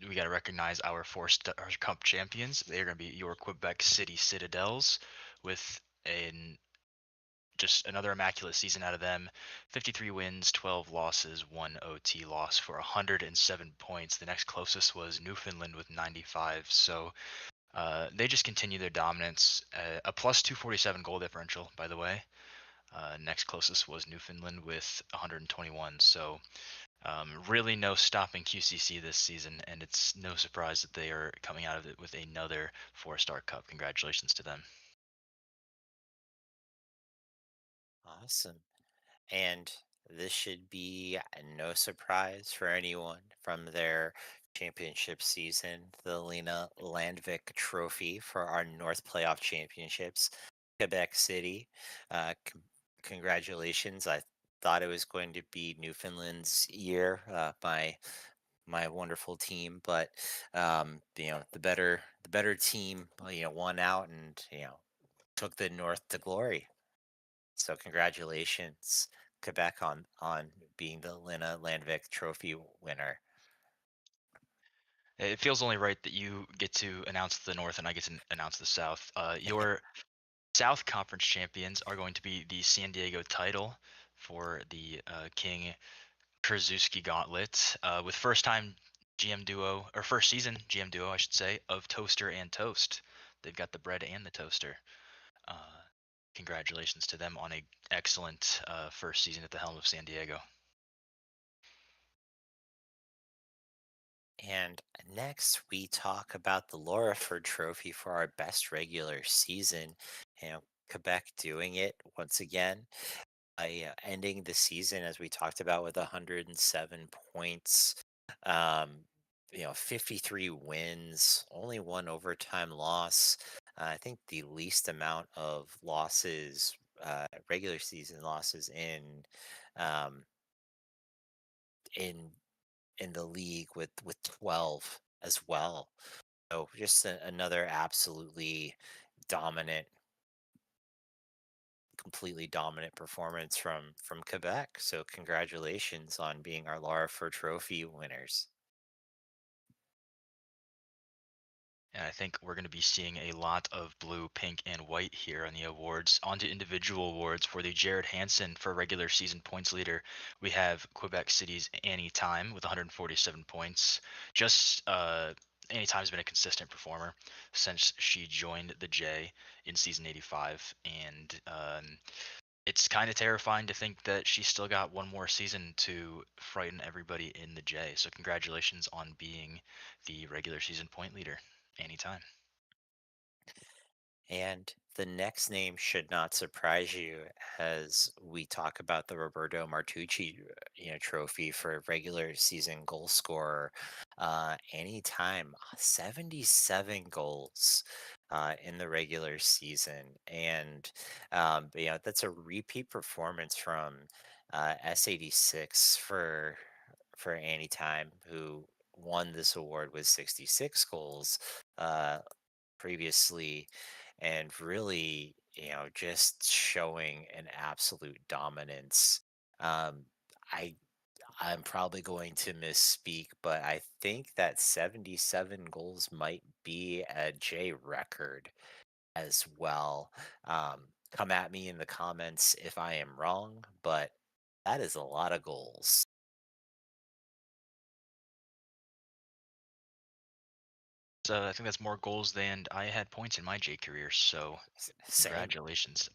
we got to recognize our four-star Cup champions. They're going to be your Quebec City Citadels, with an just another immaculate season out of them. 53 wins, 12 losses, one OT loss for 107 points. The next closest was Newfoundland with 95. So they just continue their dominance. A plus 247 goal differential, by the way. Next closest was Newfoundland with 121. So really, no stopping QCC this season, and it's no surprise that they are coming out of it with another four-star cup. Congratulations to them. Awesome. And this should be no surprise for anyone from their championship season, the Lena Landvik Trophy for our North Playoff Championships, Quebec City. Congratulations. I thought it was going to be Newfoundland's year, my wonderful team, but the better team, won out and took the North to glory. So congratulations, Quebec, on being the Lena Landvik Trophy winner. It feels only right that you get to announce the North and I get to announce the South. Your South Conference champions are going to be the San Diego title for the King Krasuski Gauntlet, with first-time GM duo, or first season GM duo, I should say, of Toaster and Toast. They've got the bread and the toaster. Uh, Congratulations to them on a excellent first season at the helm of San Diego. And next, we talk about the Lauraford Trophy for our best regular season. Quebec doing it once again, ending the season as we talked about with 107 points. Um, 53 wins, only one overtime loss. I think the least amount of losses, regular season losses um, in in the league with 12 as well. So just another absolutely dominant, completely dominant performance from Quebec. So congratulations on being our Laura Fur Trophy winners. And I think we're going to be seeing a lot of blue, pink, and white here on the awards. On to individual awards. For the Jared Hansen for regular season points leader, we have Quebec City's Annie Time with 147 points. Just Annie Time's been a consistent performer since she joined the J in season 85, and it's kind of terrifying to think that she's still got one more season to frighten everybody in the J. So congratulations on being the regular season point leader anytime. And the next name should not surprise you as we talk about the Roberto Martucci, trophy for regular season goal scorer. Anytime, 77 goals in the regular season, and that's a repeat performance from S86 for Anytime, who won this award with 66 goals. Previously, and really, just showing an absolute dominance. Um, I I'm probably going to misspeak, but I think that 77 goals might be a J record as well. Come at me in the comments if I am wrong, but that is a lot of goals. So I think that's more goals than I had points in my J career. So Same. congratulations.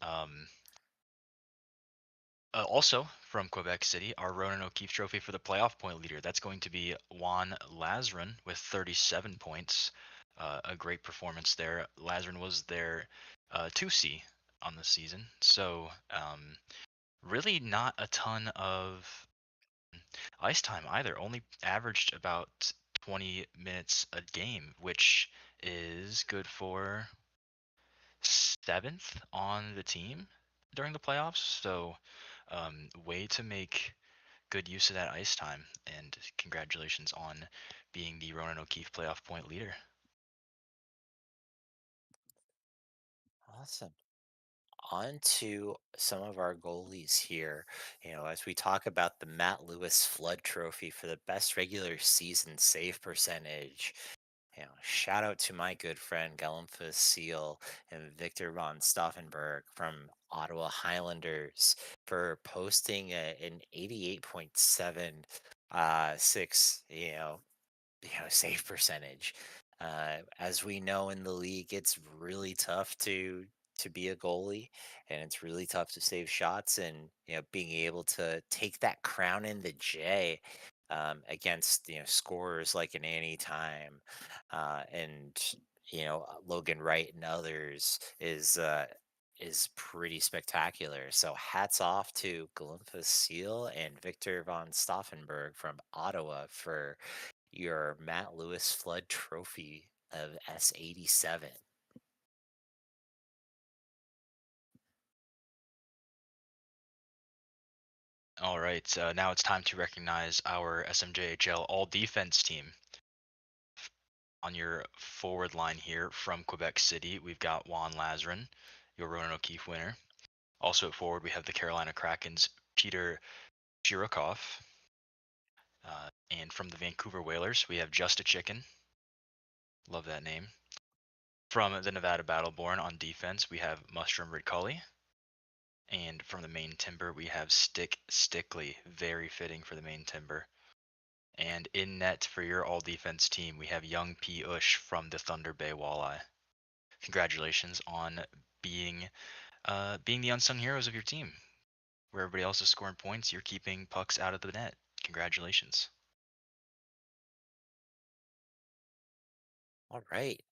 Also from Quebec City, our Ronan O'Keefe Trophy for the playoff point leader. That's going to be Juan Lazarun with 37 points. A great performance there. Lazarun was their 2C on the season. So really not a ton of ice time either. Only averaged about 20 minutes a game, which is good for seventh on the team during the playoffs. So, way to make good use of that ice time. And congratulations on being the Ronan O'Keefe playoff point leader. Awesome. On to some of our goalies here. As we talk about the Matt Lewis Flood Trophy for the best regular season save percentage, shout out to my good friend Gellenfuss Seal and Victor von Stauffenberg from Ottawa Highlanders for posting an 88.7 six, save percentage. As we know in the league, it's really tough to be a goalie, and it's really tough to save shots. And being able to take that crown in the J against scorers like an Anytime and Logan Wright and others is pretty spectacular. So hats off to Glimpha Seal and Victor von Stauffenberg from Ottawa for your Matt Lewis Flood Trophy of S87. All right, now it's time to recognize our SMJHL all defense team. On your forward line here from Quebec City, we've got Juan Lazarin, your Ronan O'Keefe winner. Also at forward, we have the Carolina Kraken's Peter Shirokov. And from the Vancouver Whalers, we have Just a Chicken. Love that name. From the Nevada Battleborn on defense, we have Mushroom Ridcully. And from the Maine Timber, we have Stick Stickley. Very fitting for the Maine Timber. And in net for your all defense team, we have Young P. Ush from the Thunder Bay Walleye. Congratulations on being being the unsung heroes of your team. Where everybody else is scoring points, you're keeping pucks out of the net. Congratulations. All right.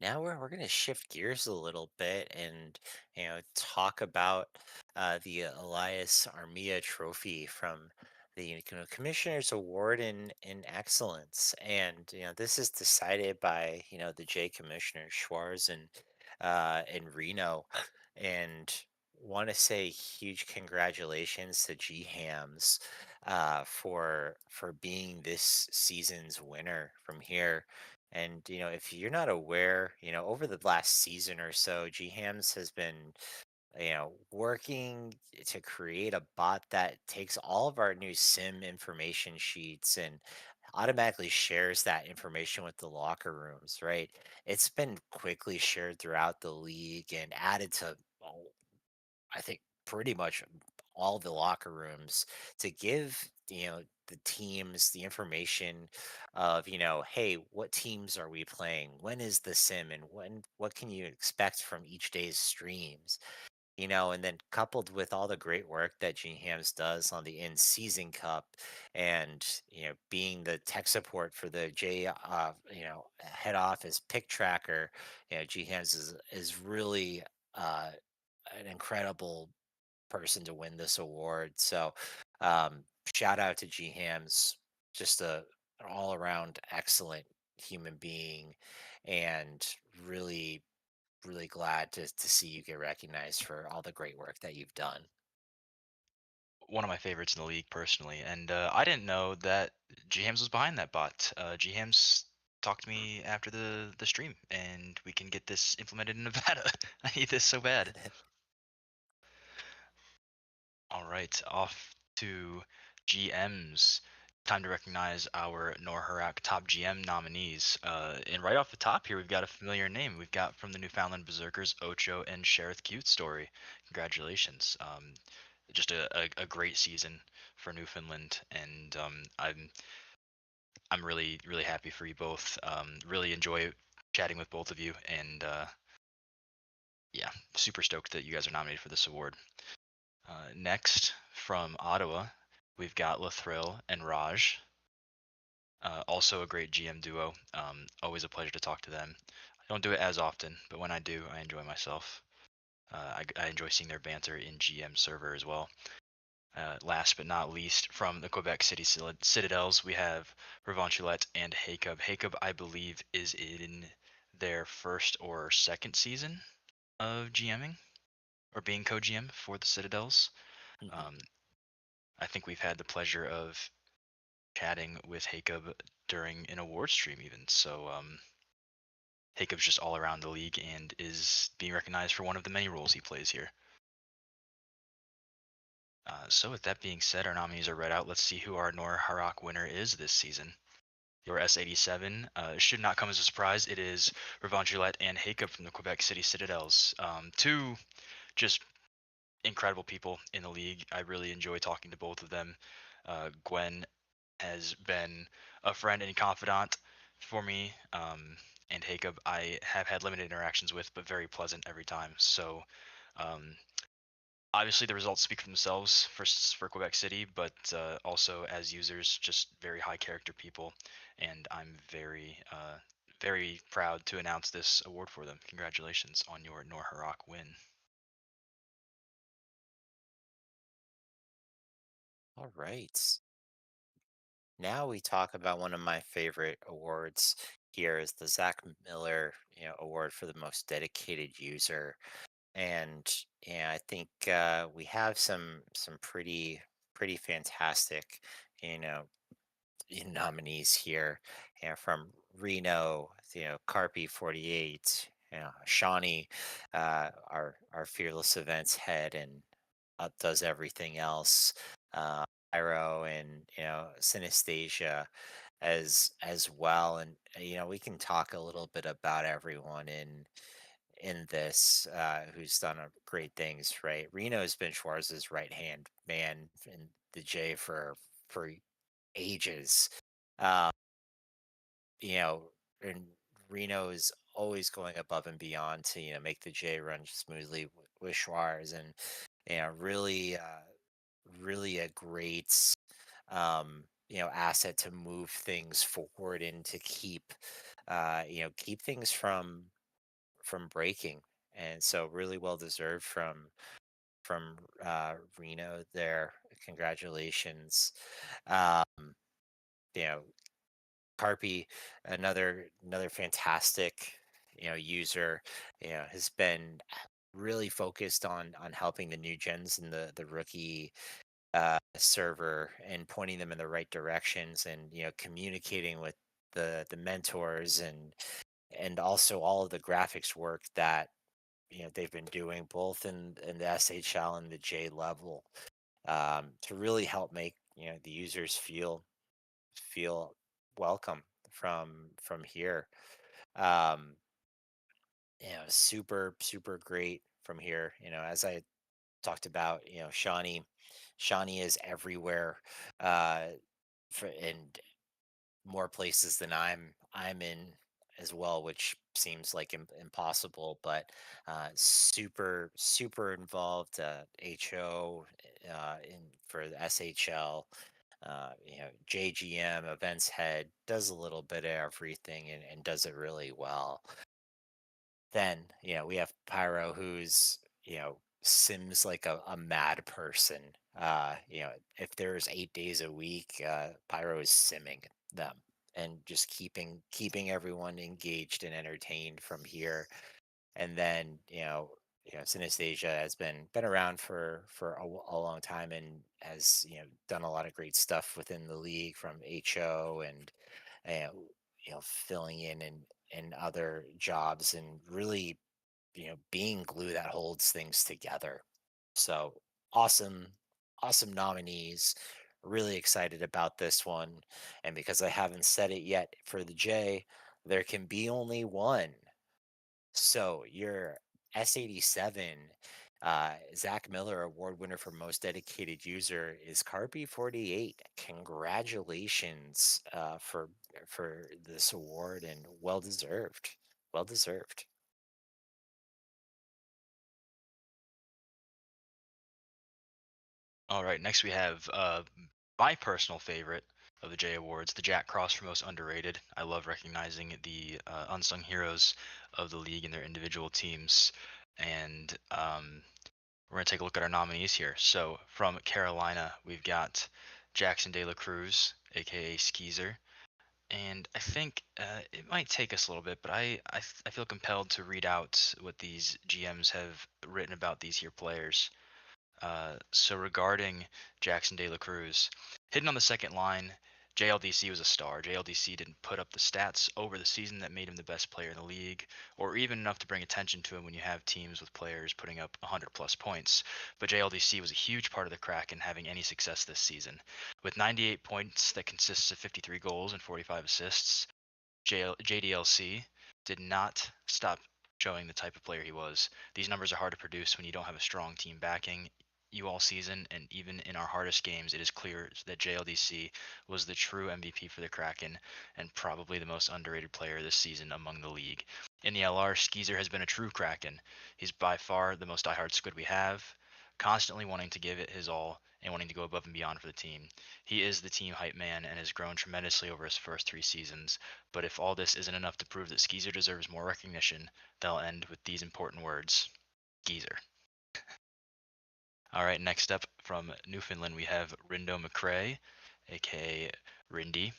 Now we're going to shift gears a little bit and talk about the Elias Armia Trophy from the Commissioner's Award in Excellence, and this is decided by the J Commissioner Schwarz and in Reno, and want to say huge congratulations to G Hams for being this season's winner from here. And if you're not aware, over the last season or so, GHAMS has been, working to create a bot that takes all of our new sim information sheets and automatically shares that information with the locker rooms, right? It's been quickly shared throughout the league and added to I think pretty much all the locker rooms to give the teams the information of hey, what teams are we playing, when is the sim, and what can you expect from each day's streams, and then coupled with all the great work that Gene Hams does on the in-season cup and being the tech support for the J head office pick tracker. Gene Hams is really uh an incredible person to win this award. So, um, shout out to G Hams, just an all around excellent human being, and really, really glad to see you get recognized for all the great work that you've done. One of my favorites in the league personally, and I didn't know that GHAMS was behind that bot. GHAMS talked to me after the stream, and we can get this implemented in Nevada. I need this so bad. All right, off to GMs. Time to recognize our Norhurak top GM nominees. And right off the top here, we've got a familiar name. We've got from the Newfoundland Berserkers, Ocho and Sheriff Cute Story. Congratulations. Just a great season for Newfoundland, and I'm really happy for you both. Really enjoy chatting with both of you, and yeah, super stoked that you guys are nominated for this award. Next, from Ottawa, we've got Lathrill and Raj. Also a great GM duo. Always a pleasure to talk to them. I don't do it as often, but when I do, I enjoy myself. I enjoy seeing their banter in GM server as well. Last but not least, from the Quebec City Citadels, we have Revanchulette and Hacob. Hacob, I believe, is in their first or second season of GMing or being co-GM for the Citadels. Mhm. Um, I think we've had the pleasure of chatting with Hacob during an award stream, even. So Hacob's just all around the league and is being recognized for one of the many roles he plays here. So with that being said, our nominees are read out. Let's see who our Nor Harak winner is this season. Your S87 should not come as a surprise. It is Ravon Gillette and Hacob from the Quebec City Citadels. Two just incredible people in the league. I really enjoy talking to both of them. Gwen has been a friend and confidant for me, and Hacob I have had limited interactions with, but very pleasant every time. So um, obviously the results speak for themselves for Quebec City, but also as users, just very high character people, and I'm very proud to announce this award for them. Congratulations on your Nor Harak win. All right. Now we talk about one of my favorite awards here is the Zach Miller, award for the most dedicated user. And yeah, I think we have some pretty fantastic, you know, nominees here, from Reno, Carpy 48, Shawnee, our fearless events head and does everything else. Uh, Pyro and Synesthesia as well, and we can talk a little bit about everyone in this who's done great things. Right, Reno's been Schwarz's right hand man in the J for ages. Uh, you know, and Reno is always going above and beyond to make the J run smoothly with Schwarz, and really really a great asset to move things forward and to keep things from breaking. And so really well deserved from Reno there. Congratulations. Um, you know, Carpy, another fantastic, user, has been really focused on helping the new gens and the rookie server and pointing them in the right directions, and communicating with the mentors, and also all of the graphics work that they've been doing both in the SHL and the J level, to really help make the users feel welcome from here. Um, super great from here. As I talked about, Shawnee is everywhere, uh, in more places than I'm in as well, which seems like impossible, but super involved. HO in for the SHL. JGM events head does a little bit of everything, and does it really well. Then, we have Pyro, who's, sims like a mad person. If there's 8 days a week, Pyro is simming them and just keeping everyone engaged and entertained from here. And then, Synesthesia has been around for a long time, and has, done a lot of great stuff within the league, from HO and uh, filling in other jobs, and really being glue that holds things together. So awesome, awesome nominees. Really excited about this one. And because I haven't said it yet for the J, there can be only one. So your S87 Zach Miller Award winner for most dedicated user is Carby 48. Congratulations for this award, and well deserved. Well deserved. All right, next we have my personal favorite of the J Awards, the Jack Cross for most underrated. I love recognizing the unsung heroes of the league and their individual teams, and We're going to take a look at our nominees here. So from Carolina, we've got Jackson De La Cruz, aka Skeezer. And I think it might take us a little bit, but I feel compelled to read out what these GMs have written about these here players. So regarding Jackson De La Cruz, hidden on the second line, JLDC was a star. JLDC didn't put up the stats over the season that made him the best player in the league, or even enough to bring attention to him when you have teams with players putting up 100 plus points. But JLDC was a huge part of the Kraken having any success this season. With 98 points that consists of 53 goals and 45 assists, JDLC did not stop showing the type of player he was. These numbers are hard to produce when you don't have a strong team backing you all season, and even in our hardest games, it is clear that JLDC was the true MVP for the Kraken and probably the most underrated player this season among the league. In the LR, Skeezer has been a true Kraken. He's by far the most diehard squid we have, constantly wanting to give it his all and wanting to go above and beyond for the team. He is the team hype man and has grown tremendously over his first 3 seasons. But if all this isn't enough to prove that Skeezer deserves more recognition, they'll end with these important words: Geezer. All right, next up from Newfoundland, we have Rindo McCrae, aka Rindy.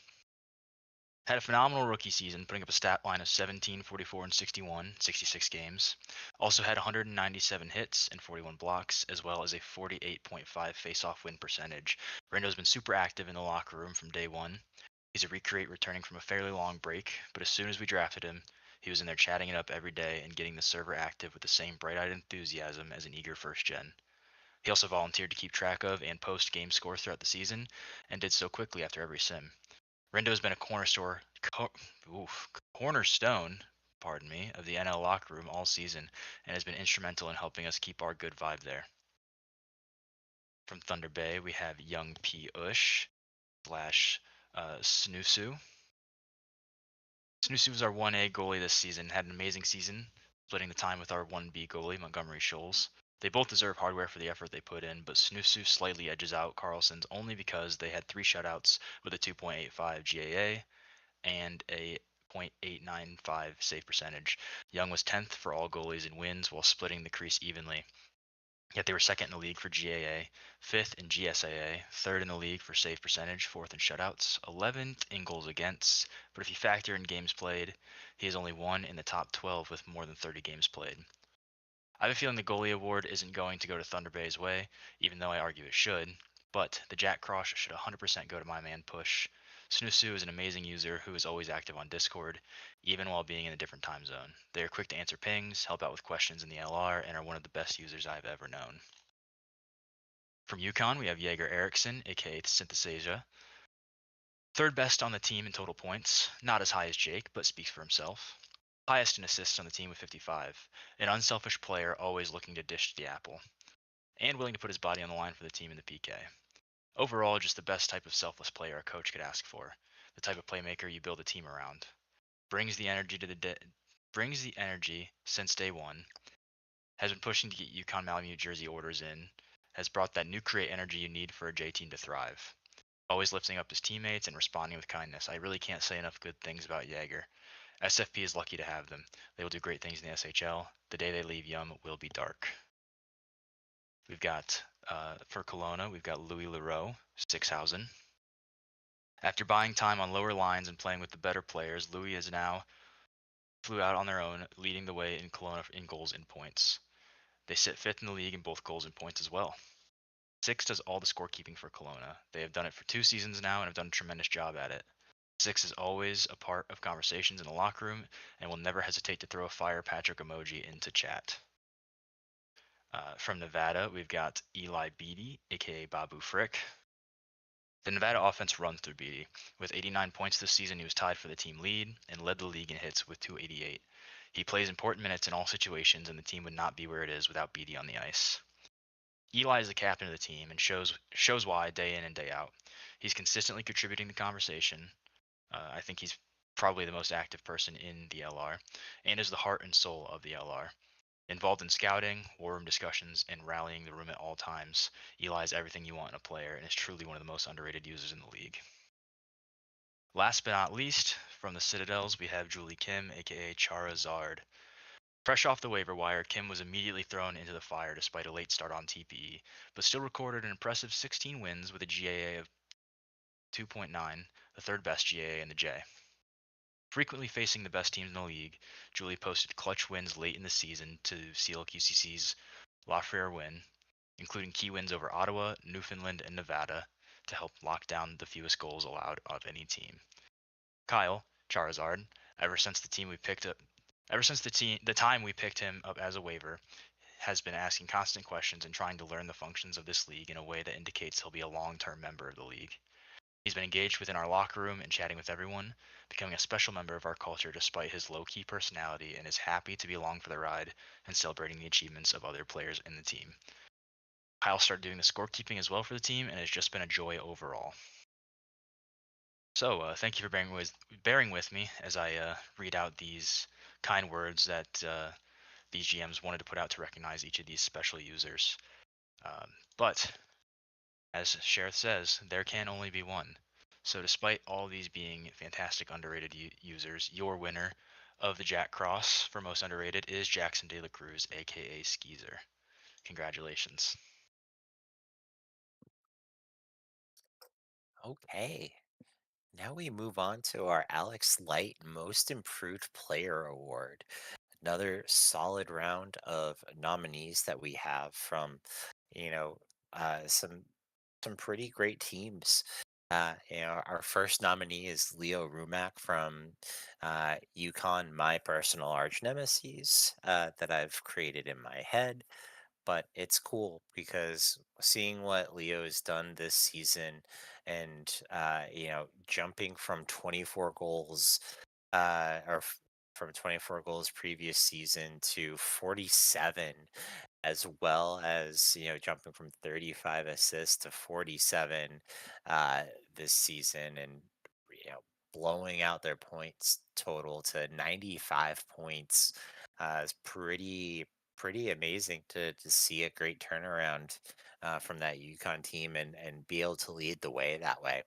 Had a phenomenal rookie season, putting up a stat line of 17, 44, and 61, 66 games. Also had 197 hits and 41 blocks, as well as a 48.5 face-off win percentage. Rindo's been super active in the locker room from day one. He's a recreate returning from a fairly long break, but as soon as we drafted him, he was in there chatting it up every day and getting the server active with the same bright-eyed enthusiasm as an eager first gen. He also volunteered to keep track of and post game scores throughout the season, and did so quickly after every sim. Rendo has been a cornerstone, pardon me, of the NL locker room all season, and has been instrumental in helping us keep our good vibe there. From Thunder Bay, we have Young P. Ush slash Snoosu. Snoosu was our 1A goalie this season, had an amazing season, splitting the time with our 1B goalie, Montgomery Scholes. They both deserve hardware for the effort they put in, but Snoosu slightly edges out Carlson's only because they had 3 shutouts with a 2.85 GAA and a .895 save percentage. Young was 10th for all goalies in wins while splitting the crease evenly. Yet they were second in the league for GAA, fifth in GSAA, third in the league for save percentage, fourth in shutouts, 11th in goals against. But if you factor in games played, he is only one in the top 12 with more than 30 games played. I have a feeling the goalie award isn't going to go to Thunder Bay's way, even though I argue it should. But the Jack Cross should 100% go to my man Push. Snoosu is an amazing user who is always active on Discord, even while being in a different time zone. They are quick to answer pings, help out with questions in the LR, and are one of the best users I've ever known. From Yukon, we have Jaeger Eriksson, aka Synthesasia. Third best on the team in total points, not as high as Jake, but speaks for himself. Highest in assists on the team with 55. An unselfish player always looking to dish the apple, and willing to put his body on the line for the team in the PK. Overall, just the best type of selfless player a coach could ask for. The type of playmaker you build a team around. Brings the energy since day one. Has been pushing to get Yukon Malamute jersey orders in. Has brought that new create energy you need for a J team to thrive. Always lifting up his teammates and responding with kindness. I really can't say enough good things about Jaeger. SFP is lucky to have them. They will do great things in the SHL. The day they leave Yum will be dark. We've got, for Kelowna, we've got Louis Leroux, 6,000. After buying time on lower lines and playing with the better players, Louis is now flew out on their own, leading the way in Kelowna in goals and points. They sit fifth in the league in both goals and points as well. Six does all the scorekeeping for Kelowna. They have done it for 2 seasons now and have done a tremendous job at it. Six is always a part of conversations in the locker room and will never hesitate to throw a fire Patrick emoji into chat. From Nevada, we've got Eli Beatty, aka Babu Frick. The Nevada offense runs through Beatty. With 89 points this season, he was tied for the team lead and led the league in hits with 288. He plays important minutes in all situations, and the team would not be where it is without Beatty on the ice. Eli is the captain of the team and shows why day in and day out. He's consistently contributing the conversation. I think he's probably the most active person in the LR, and is the heart and soul of the LR. Involved in scouting, war room discussions, and rallying the room at all times, Eli is everything you want in a player and is truly one of the most underrated users in the league. Last but not least, from the Citadels, we have Julie Kim, aka Charizard. Fresh off the waiver wire, Kim was immediately thrown into the fire despite a late start on TPE, but still recorded an impressive 16 wins with a GAA of 2.9, the third best GAA in the J. Frequently facing the best teams in the league, Julie posted clutch wins late in the season to seal QCC's Lafrere win, including key wins over Ottawa, Newfoundland, and Nevada to help lock down the fewest goals allowed of any team. Kyle Charizard, ever since the time we picked him up as a waiver, has been asking constant questions and trying to learn the functions of this league in a way that indicates he'll be a long-term member of the league. He's been engaged within our locker room and chatting with everyone, becoming a special member of our culture despite his low-key personality, and is happy to be along for the ride and celebrating the achievements of other players in the team. Kyle started doing the scorekeeping as well for the team and has just been a joy overall. So, thank you for bearing with me as I read out these kind words that these GMs wanted to put out to recognize each of these special users. But, as Shareth says, there can only be one. So, despite all these being fantastic underrated users, your winner of the Jack Cross for most underrated is Jackson De La Cruz, aka Skeezer. Congratulations. Okay. Now we move on to our Alex Light Most Improved Player Award. Another solid round of nominees that we have from, you know, some pretty great teams. Our first nominee is Leo Rumack from Yukon, my personal arch nemesis that I've created in my head. But it's cool because seeing what Leo's done this season and jumping from 24 goals from 24 goals previous season to 47, as well as jumping from 35 assists to 47 uh this season, and blowing out their points total to 95 points is pretty amazing to see a great turnaround from that Yukon team, and be able to lead the way that way.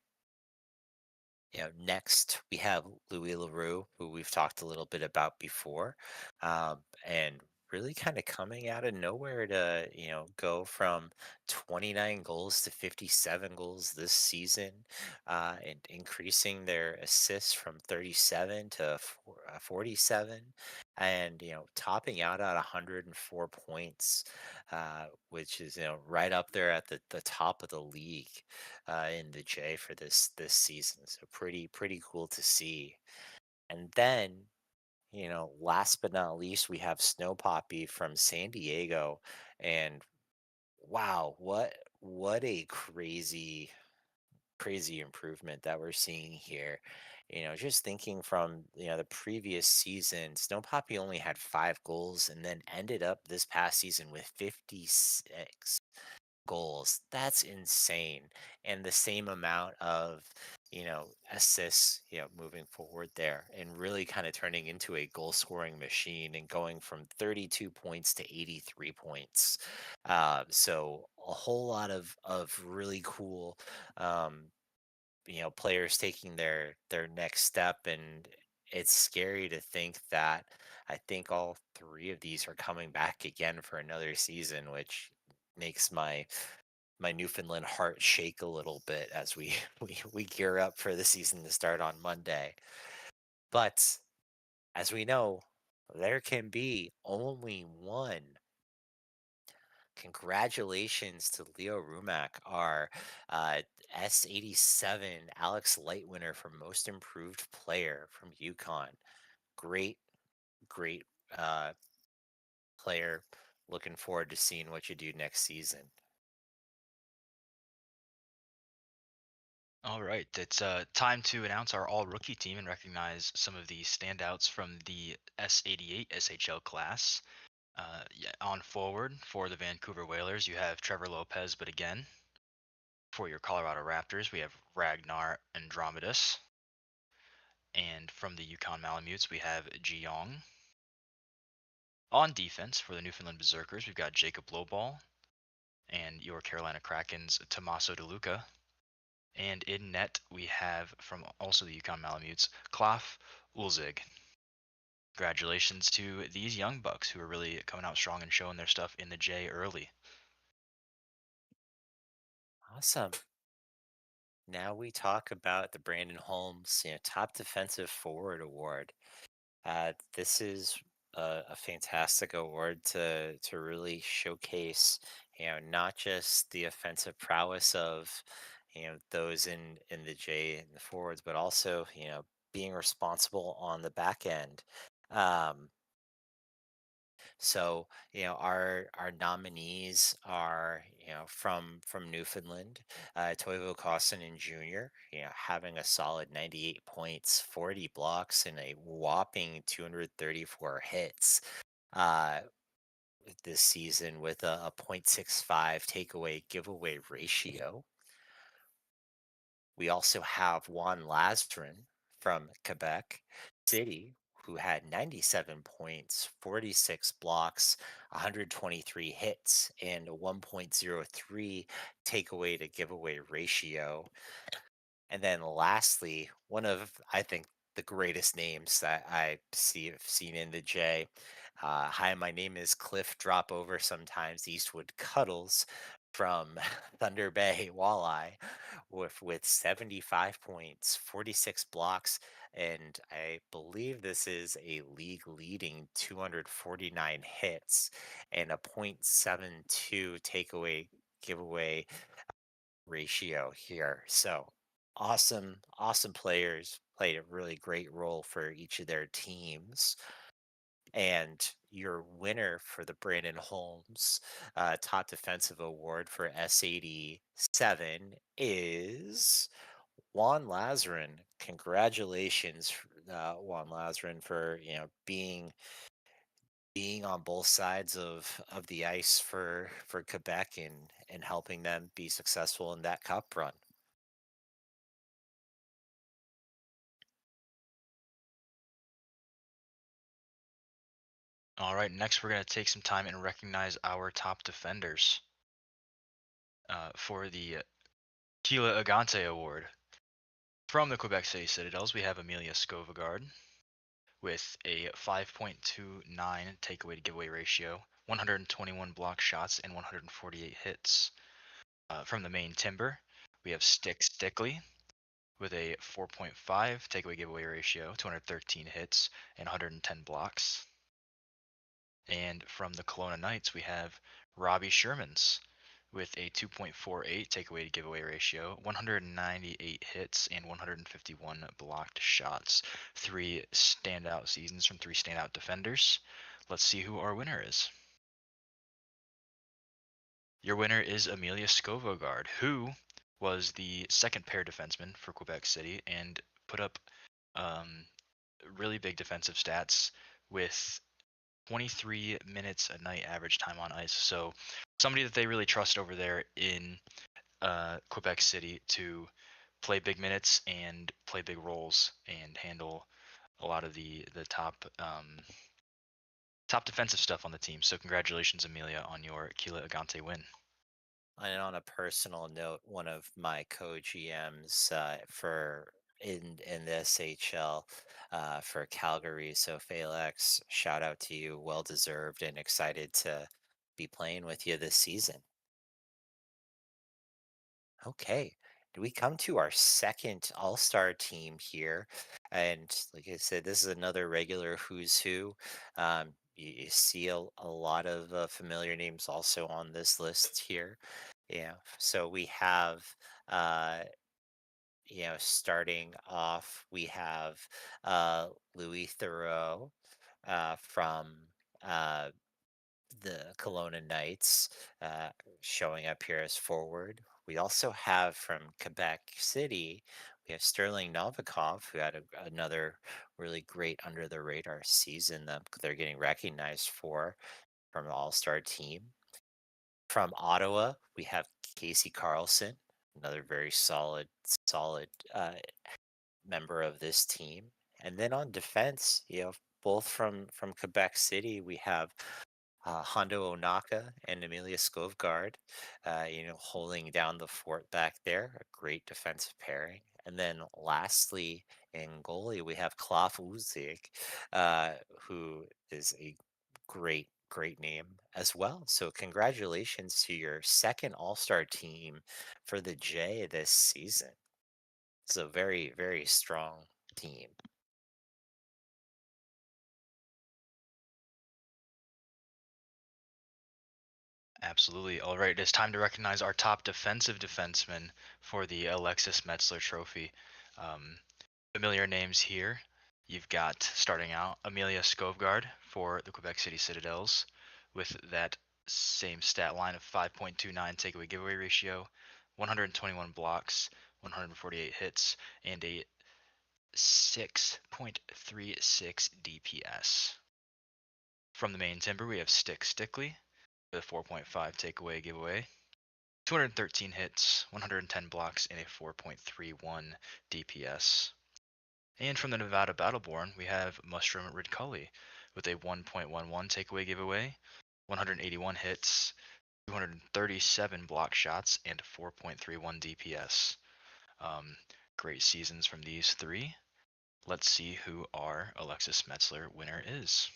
Next we have Louis Leroux, who we've talked a little bit about before, and really kind of coming out of nowhere to go from 29 goals to 57 goals this season, and increasing their assists from 37 to 47, and topping out at 104 points, which is right up there at the top of the league in the J for this season. So pretty cool to see. And then, last but not least, we have Snow Poppy from San Diego, and wow, what a crazy improvement that we're seeing here. Just thinking from the previous season, Snow Poppy only had 5 goals and then ended up this past season with 56 goals. That's insane. And the same amount of, assists, moving forward there, and really kind of turning into a goal scoring machine and going from 32 points to 83 points. So a whole lot of really cool, um, players taking their next step. And it's scary to think that I think all three of these are coming back again for another season, which makes my Newfoundland heart shake a little bit as we we gear up for the season to start on Monday. But as we know, there can be only one. Congratulations to Leo Rumack, our S87 Alex Light winner for Most Improved Player from Yukon. Great, great uh, player. Looking forward to seeing what you do next season. All right, it's time to announce our all rookie team and recognize some of the standouts from the S88 SHL class. Yeah, on forward for the Vancouver Whalers, you have Trevor Lopez, but again, for your Colorado Raptors, we have Ragnar Andromedus. And from the Yukon Malamutes, we have Jiong. On defense for the Newfoundland Berserkers, we've got Jacob Lowball. And your Carolina Kraken's Tommaso DeLuca. And in net, we have from also the Yukon Malamutes, Klaf Ulzig. Congratulations to these young bucks who are really coming out strong and showing their stuff in the J early. Awesome. Now we talk about the Brandon Holmes, Top Defensive Forward Award. This is a fantastic award to really showcase, not just the offensive prowess of, those in the J and the forwards, but also, being responsible on the back end. Um, so, our nominees are, from Newfoundland, Toivo Koskinen Jr., having a solid 98 points, 40 blocks, and a whopping 234 hits uh, this season with a .65 takeaway giveaway ratio. We also have Juan Lazarun from Quebec City, who had 97 points, 46 blocks, 123 hits, and a 1.03 takeaway to giveaway ratio. And then lastly, one of I think the greatest names that have seen in the J. Hi, my name is Cliff Dropover, sometimes Eastwood Cuddles from Thunder Bay Walleye with 75 points, 46 blocks, and I believe this is a league leading 249 hits and a .72 takeaway giveaway ratio here. So awesome players played a really great role for each of their teams. And your winner for the Brandon Holmes Top Defensive Award for S87 is Juan Lazarun. Congratulations, Juan Lazarun, for being on both sides of the ice for Quebec and helping them be successful in that cup run. All right, next we're going to take some time and recognize our top defenders for the Kila Agante Award. From the Quebec City Citadels, we have Amelia Scovagard with a 5.29 takeaway to giveaway ratio, 121 block shots, and 148 hits. From the main Timber, we have Stick Stickley with a 4.5 takeaway giveaway ratio, 213 hits, and 110 blocks. And from the Kelowna Knights, we have Robbie Shermans with a 2.48 takeaway to giveaway ratio, 198 hits, and 151 blocked shots. Three standout seasons from three standout defenders. Let's see who our winner is. Your winner is Amelia Scovogard, who was the second pair defenseman for Quebec City and put up um, really big defensive stats with 23 minutes a night average time on ice. So somebody that they really trust over there in Quebec City to play big minutes and play big roles and handle a lot of the top defensive stuff on the team. So congratulations, Amelia, on your Kila Agante win. And on a personal note, one of my co-GMs for in the SHL for Calgary, so Felix, shout out to you, well deserved, and excited to be playing with you this season. Okay. We come to our second all-star team here. And like I said, this is another regular who's who. You see a lot of familiar names also on this list here. Yeah. So we have, uh, starting off, we have Louis Thoreau from uh, the Kelowna Knights uh, showing up here as forward. We also have from Quebec City, we have Sterling Novikov, who had another really great under the radar season that they're getting recognized for from the All Star team. From Ottawa, we have Casey Carlson, another very solid member of this team. And then on defense, both from Quebec City, we have Hondo Onaka and Amelia Skovgard, holding down the fort back there. A great defensive pairing. And then lastly, in goalie, we have Klaus Uzik, who is a great name as well. So congratulations to your second All-Star team for the J this season. It's a very strong team. Absolutely. All right, it's time to recognize our top defensive defenseman for the Alexis Metzler Trophy. Um, Familiar names here. You've got starting out Amelia Skovgaard for the Quebec City Citadels with that same stat line of 5.29 takeaway giveaway ratio, 121 blocks, 148 hits, and a 6.36 DPS. From the main timber, we have Stick Stickley with a 4.5 takeaway giveaway, 213 hits, 110 blocks, and a 4.31 DPS. And from the Nevada Battleborn, we have Mushroom Ridcully with a 1.11 takeaway giveaway, 181 hits, 237 block shots, and 4.31 DPS. Um, Great seasons from these three. Let's see who our Alexis Metzler winner is.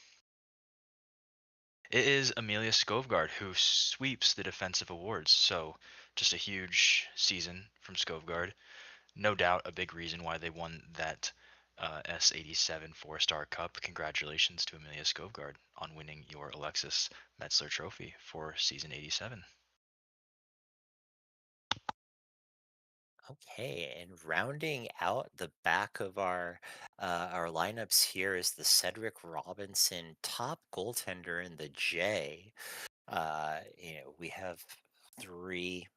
It is Amelia Skovgaard who sweeps the defensive awards. So just a huge season from Skovgaard. No doubt a big reason why they won that S87 four-star cup. Congratulations to Amelia Skovgaard on winning your Alexis Metzler trophy for season 87. Okay, and rounding out the back of our lineups here is the Cedric Robinson top goaltender in the J. We have three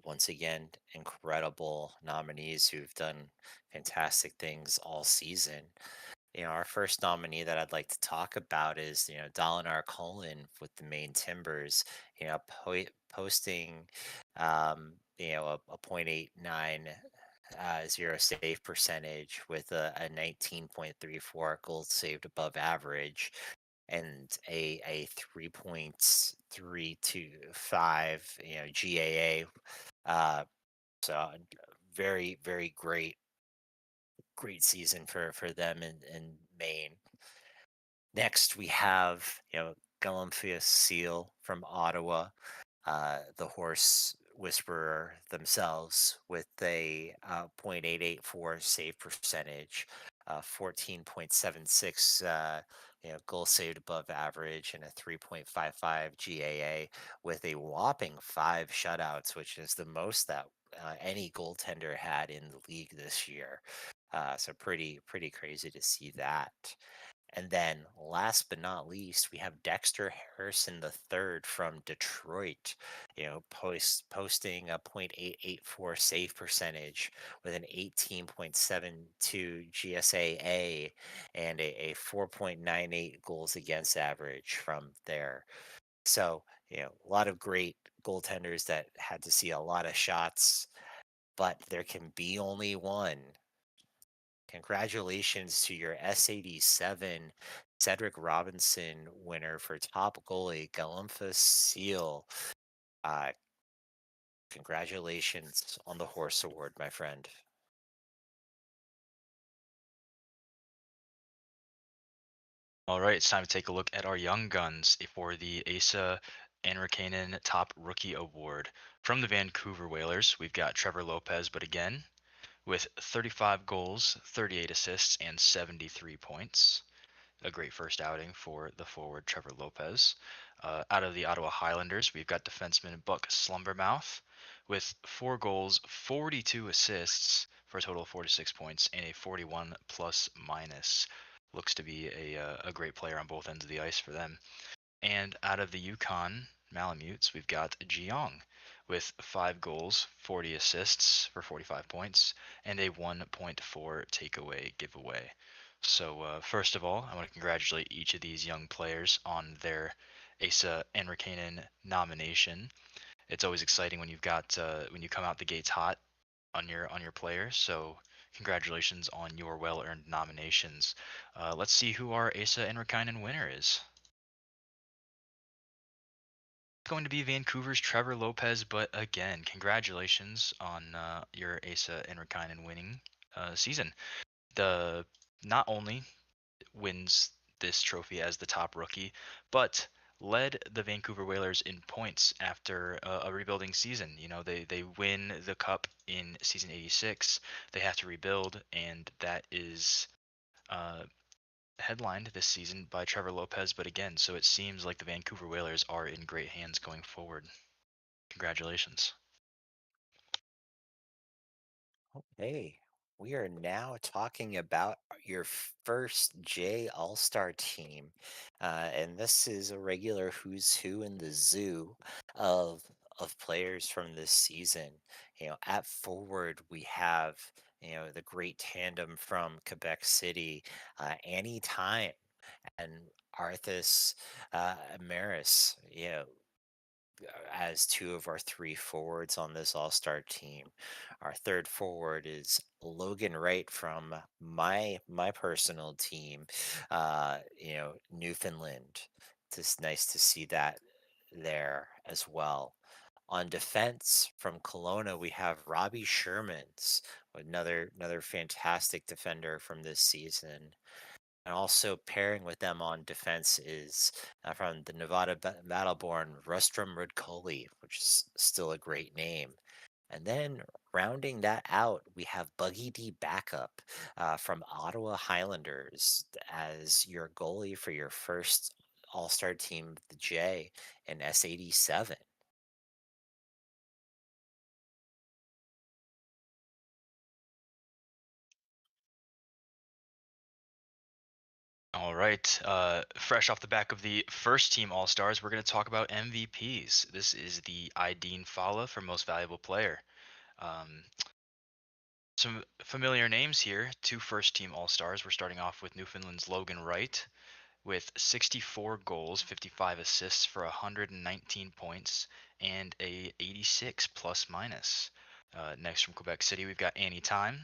once again incredible nominees who've done fantastic things all season. Our first nominee that I'd like to talk about is, Dalinar Colin with the Maine Timbers, posting, a .89 zero save percentage with a 19.34 goals saved above average and a 3.325, GAA. Uh, so very great season for them in Maine. Next, we have Galumphia Seal from Ottawa, the horse whisperer themselves, with a .884 save percentage, 14.76 goal saved above average, and a 3.55 GAA, with a whopping 5 shutouts, which is the most that any goaltender had in the league this year. So pretty crazy to see that. And then last but not least, we have Dexter Harrison the third from Detroit, posting a .884 save percentage with an 18.72 GSAA and a 4.98 goals against average from there. So, a lot of great goaltenders that had to see a lot of shots, but there can be only one. Congratulations to your S87 Cedric Robinson winner for top goalie, Galumphus Seal. Uh, Congratulations on the horse award, my friend. All right, it's time to take a look at our young guns for the Asa Anrikanen Top Rookie Award. From the Vancouver Whalers, we've got Trevor Lopez, but again, with 35 goals, 38 assists, and 73 points. A great first outing for the forward Trevor Lopez. Out of the Ottawa Highlanders, we've got defenseman Buck Slumbermouth with 4 goals, 42 assists for a total of 46 points and a 41 plus minus. Looks to be a great player on both ends of the ice for them. And out of the Yukon Malamutes, we've got Jiong with 5 goals, 40 assists for 45 points, and a 1.4 takeaway giveaway. So, first of all, I want to congratulate each of these young players on their Asa Enrikanen nomination. It's always exciting when when you come out the gates hot on your player. So, congratulations on your well-earned nominations. Let's see who our Asa Enrikanen winner is. going to be Vancouver's Trevor Lopez, but again, congratulations on your Asa and Rakainen winning season. The not only wins this trophy as the top rookie, but led the Vancouver Whalers in points after a rebuilding season. You know, they win the cup in season 86. They have to rebuild, and that is uh, headlined this season by Trevor Lopez. But again, so it seems like the Vancouver Whalers are in great hands going forward. Congratulations. Hey, we are now talking about your first J All-Star team. And this is a regular who's who in the zoo of players from this season. At forward we have, the great tandem from Quebec City, Annie Time and Arthas Maris. As two of our three forwards on this all-star team. Our third forward is Logan Wright from my personal team, Newfoundland. Just nice to see that there as well. On defense from Kelowna, we have Robbie Shermans, another fantastic defender from this season. And also pairing with them on defense is from the Nevada Battleborn, Rustrum Rudkoli, which is still a great name. And then rounding that out, we have Buggy D Backup from Ottawa Highlanders as your goalie for your first All Star team, the J, in S87. All right. Fresh off the back of the first team All Stars, we're going to talk about MVPs. This is the Ideen Fala for Most Valuable Player. Um, some familiar names here. Two first team All Stars. We're starting off with Newfoundland's Logan Wright with 64 goals, 55 assists for 119 points, and a 86 plus minus. Next from Quebec City, we've got Annie Time,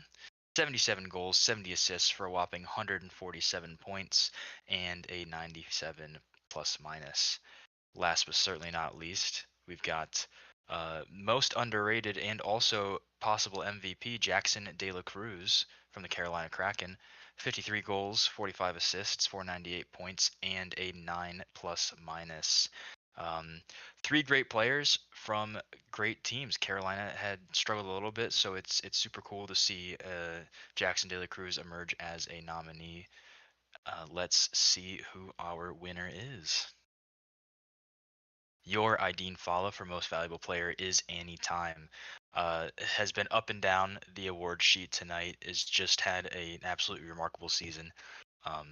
77 goals, 70 assists for a whopping 147 points, and a 97 plus minus. Last but certainly not least, we've got most underrated and also possible MVP Jackson De La Cruz from the Carolina Kraken. 53 goals, 45 assists, 498 points, and a 9 plus minus. Um, Three great players from great teams. Carolina had struggled a little bit, so it's super cool to see Jackson De La Cruz emerge as a nominee. Let's see who our winner is. Your Ideen Fala for Most Valuable Player is Annie Time. Has been up and down the award sheet tonight. Has just had an absolutely remarkable season,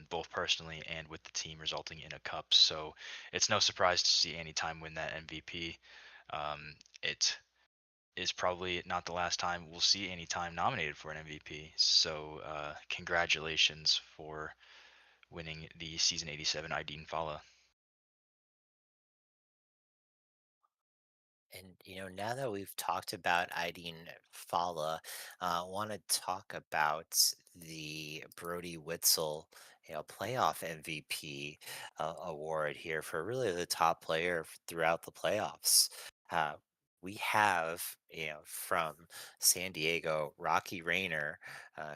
both personally and with the team, resulting in a cup. So it's no surprise to see Annie Time win that MVP. It is probably not the last time we'll see Annie Time nominated for an MVP. So congratulations for winning the season 87 Ideen Fala. And now that we've talked about Aideen Fala, I want to talk about the Brody Witzel, playoff MVP award here for really the top player throughout the playoffs. Uh, we have, from San Diego, Rocky Rayner,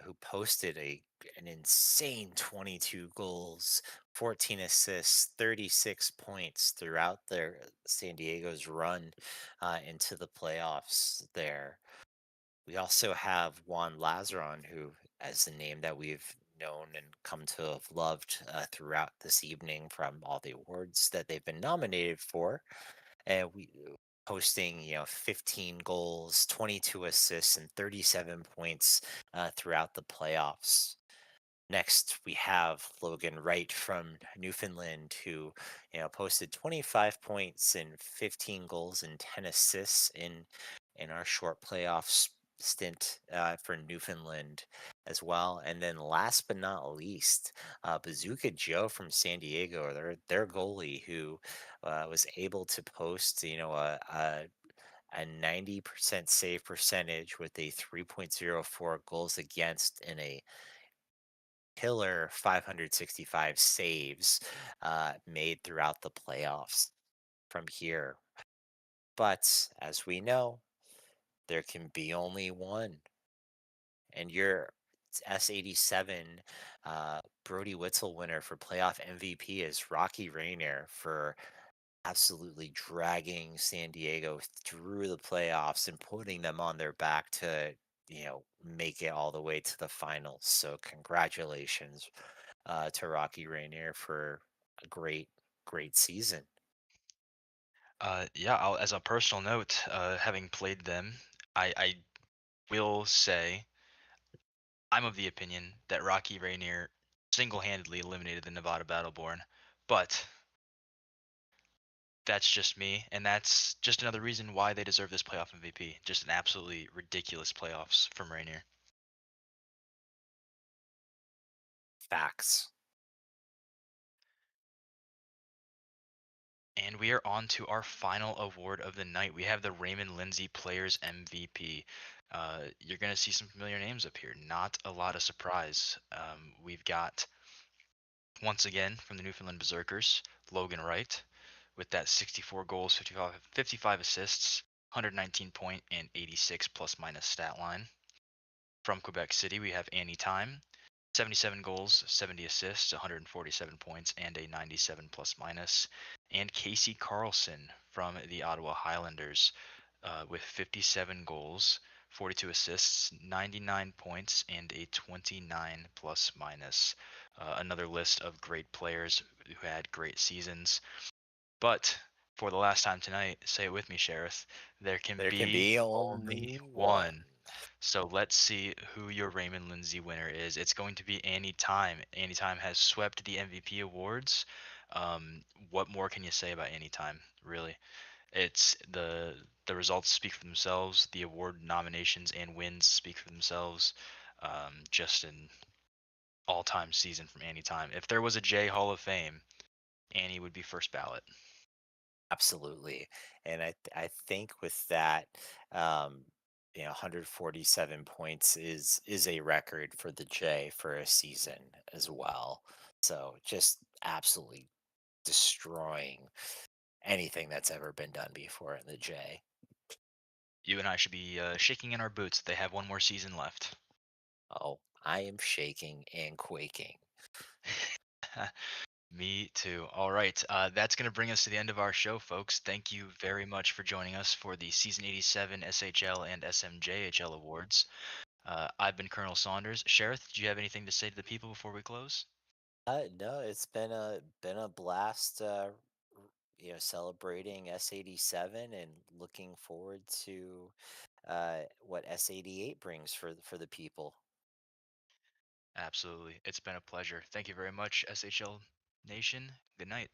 who posted an insane 22 goals, 14 assists, 36 points throughout their San Diego's run into the playoffs there. We also have Juan Lazaron, who, as the name that we've known and come to have loved throughout this evening from all the awards that they've been nominated for. And we posting, 15 goals, 22 assists, and 37 points throughout the playoffs. Next, we have Logan Wright from Newfoundland, who posted 25 points and 15 goals and 10 assists in our short stint for Newfoundland as well. And then last but not least, Bazooka Joe from San Diego, their goalie, who was able to post a 90% save percentage with a 3.04 goals against in a killer 565 saves made throughout the playoffs from here. But as we know, there can be only one. And your S87 Brody Witzel winner for playoff MVP is Rocky Rainier for absolutely dragging San Diego through the playoffs and putting them on their back to, make it all the way to the finals. So congratulations to Rocky Rainier for a great season. Yeah, as a personal note, having played them, I will say I'm of the opinion that Rocky Rainier single-handedly eliminated the Nevada Battleborn, but that's just me, and that's just another reason why they deserve this playoff MVP. Just an absolutely ridiculous playoffs from Rainier. Facts. And we are on to our final award of the night. We have the Raymond Lindsay Players MVP. You're going to see some familiar names up here. Not a lot of surprise. We've got, once again, from the Newfoundland Berserkers, Logan Wright, with that 64 goals, 55 assists, 119 point, and 86 plus minus stat line. From Quebec City, we have Annie Time, 77 goals, 70 assists, 147 points, and a 97 plus minus. And Casey Carlson from the Ottawa Highlanders with 57 goals, 42 assists, 99 points, and a 29 plus minus. Another list of great players who had great seasons. But for the last time tonight, say it with me, Sheriff. There can There can be be only only one. one. So let's see who your Raymond Lindsay winner is. It's going to be Annie Time. Annie Time has swept the MVP awards. What more can you say about Annie Time? Really, it's the results speak for themselves. The award nominations and wins speak for themselves. Just an all-time season from Annie Time. If there was a J Hall of Fame, Annie would be first ballot. Absolutely. And I think with that, um, 147 points is a record for the J for a season as well. So just absolutely destroying anything that's ever been done before in the J. You and I should be shaking in our boots. They have one more season left. Oh, I am shaking and quaking. Me too. All right. That's going to bring us to the end of our show, folks. Thank you very much for joining us for the Season 87 SHL and SMJHL Awards. I've been Colonel Saunders. Sheriff, do you have anything to say to the people before we close? No, it's been a blast. Celebrating S87 and looking forward to what S88 brings for the people. Absolutely. It's been a pleasure. Thank you very much, SHL Nation. Good night.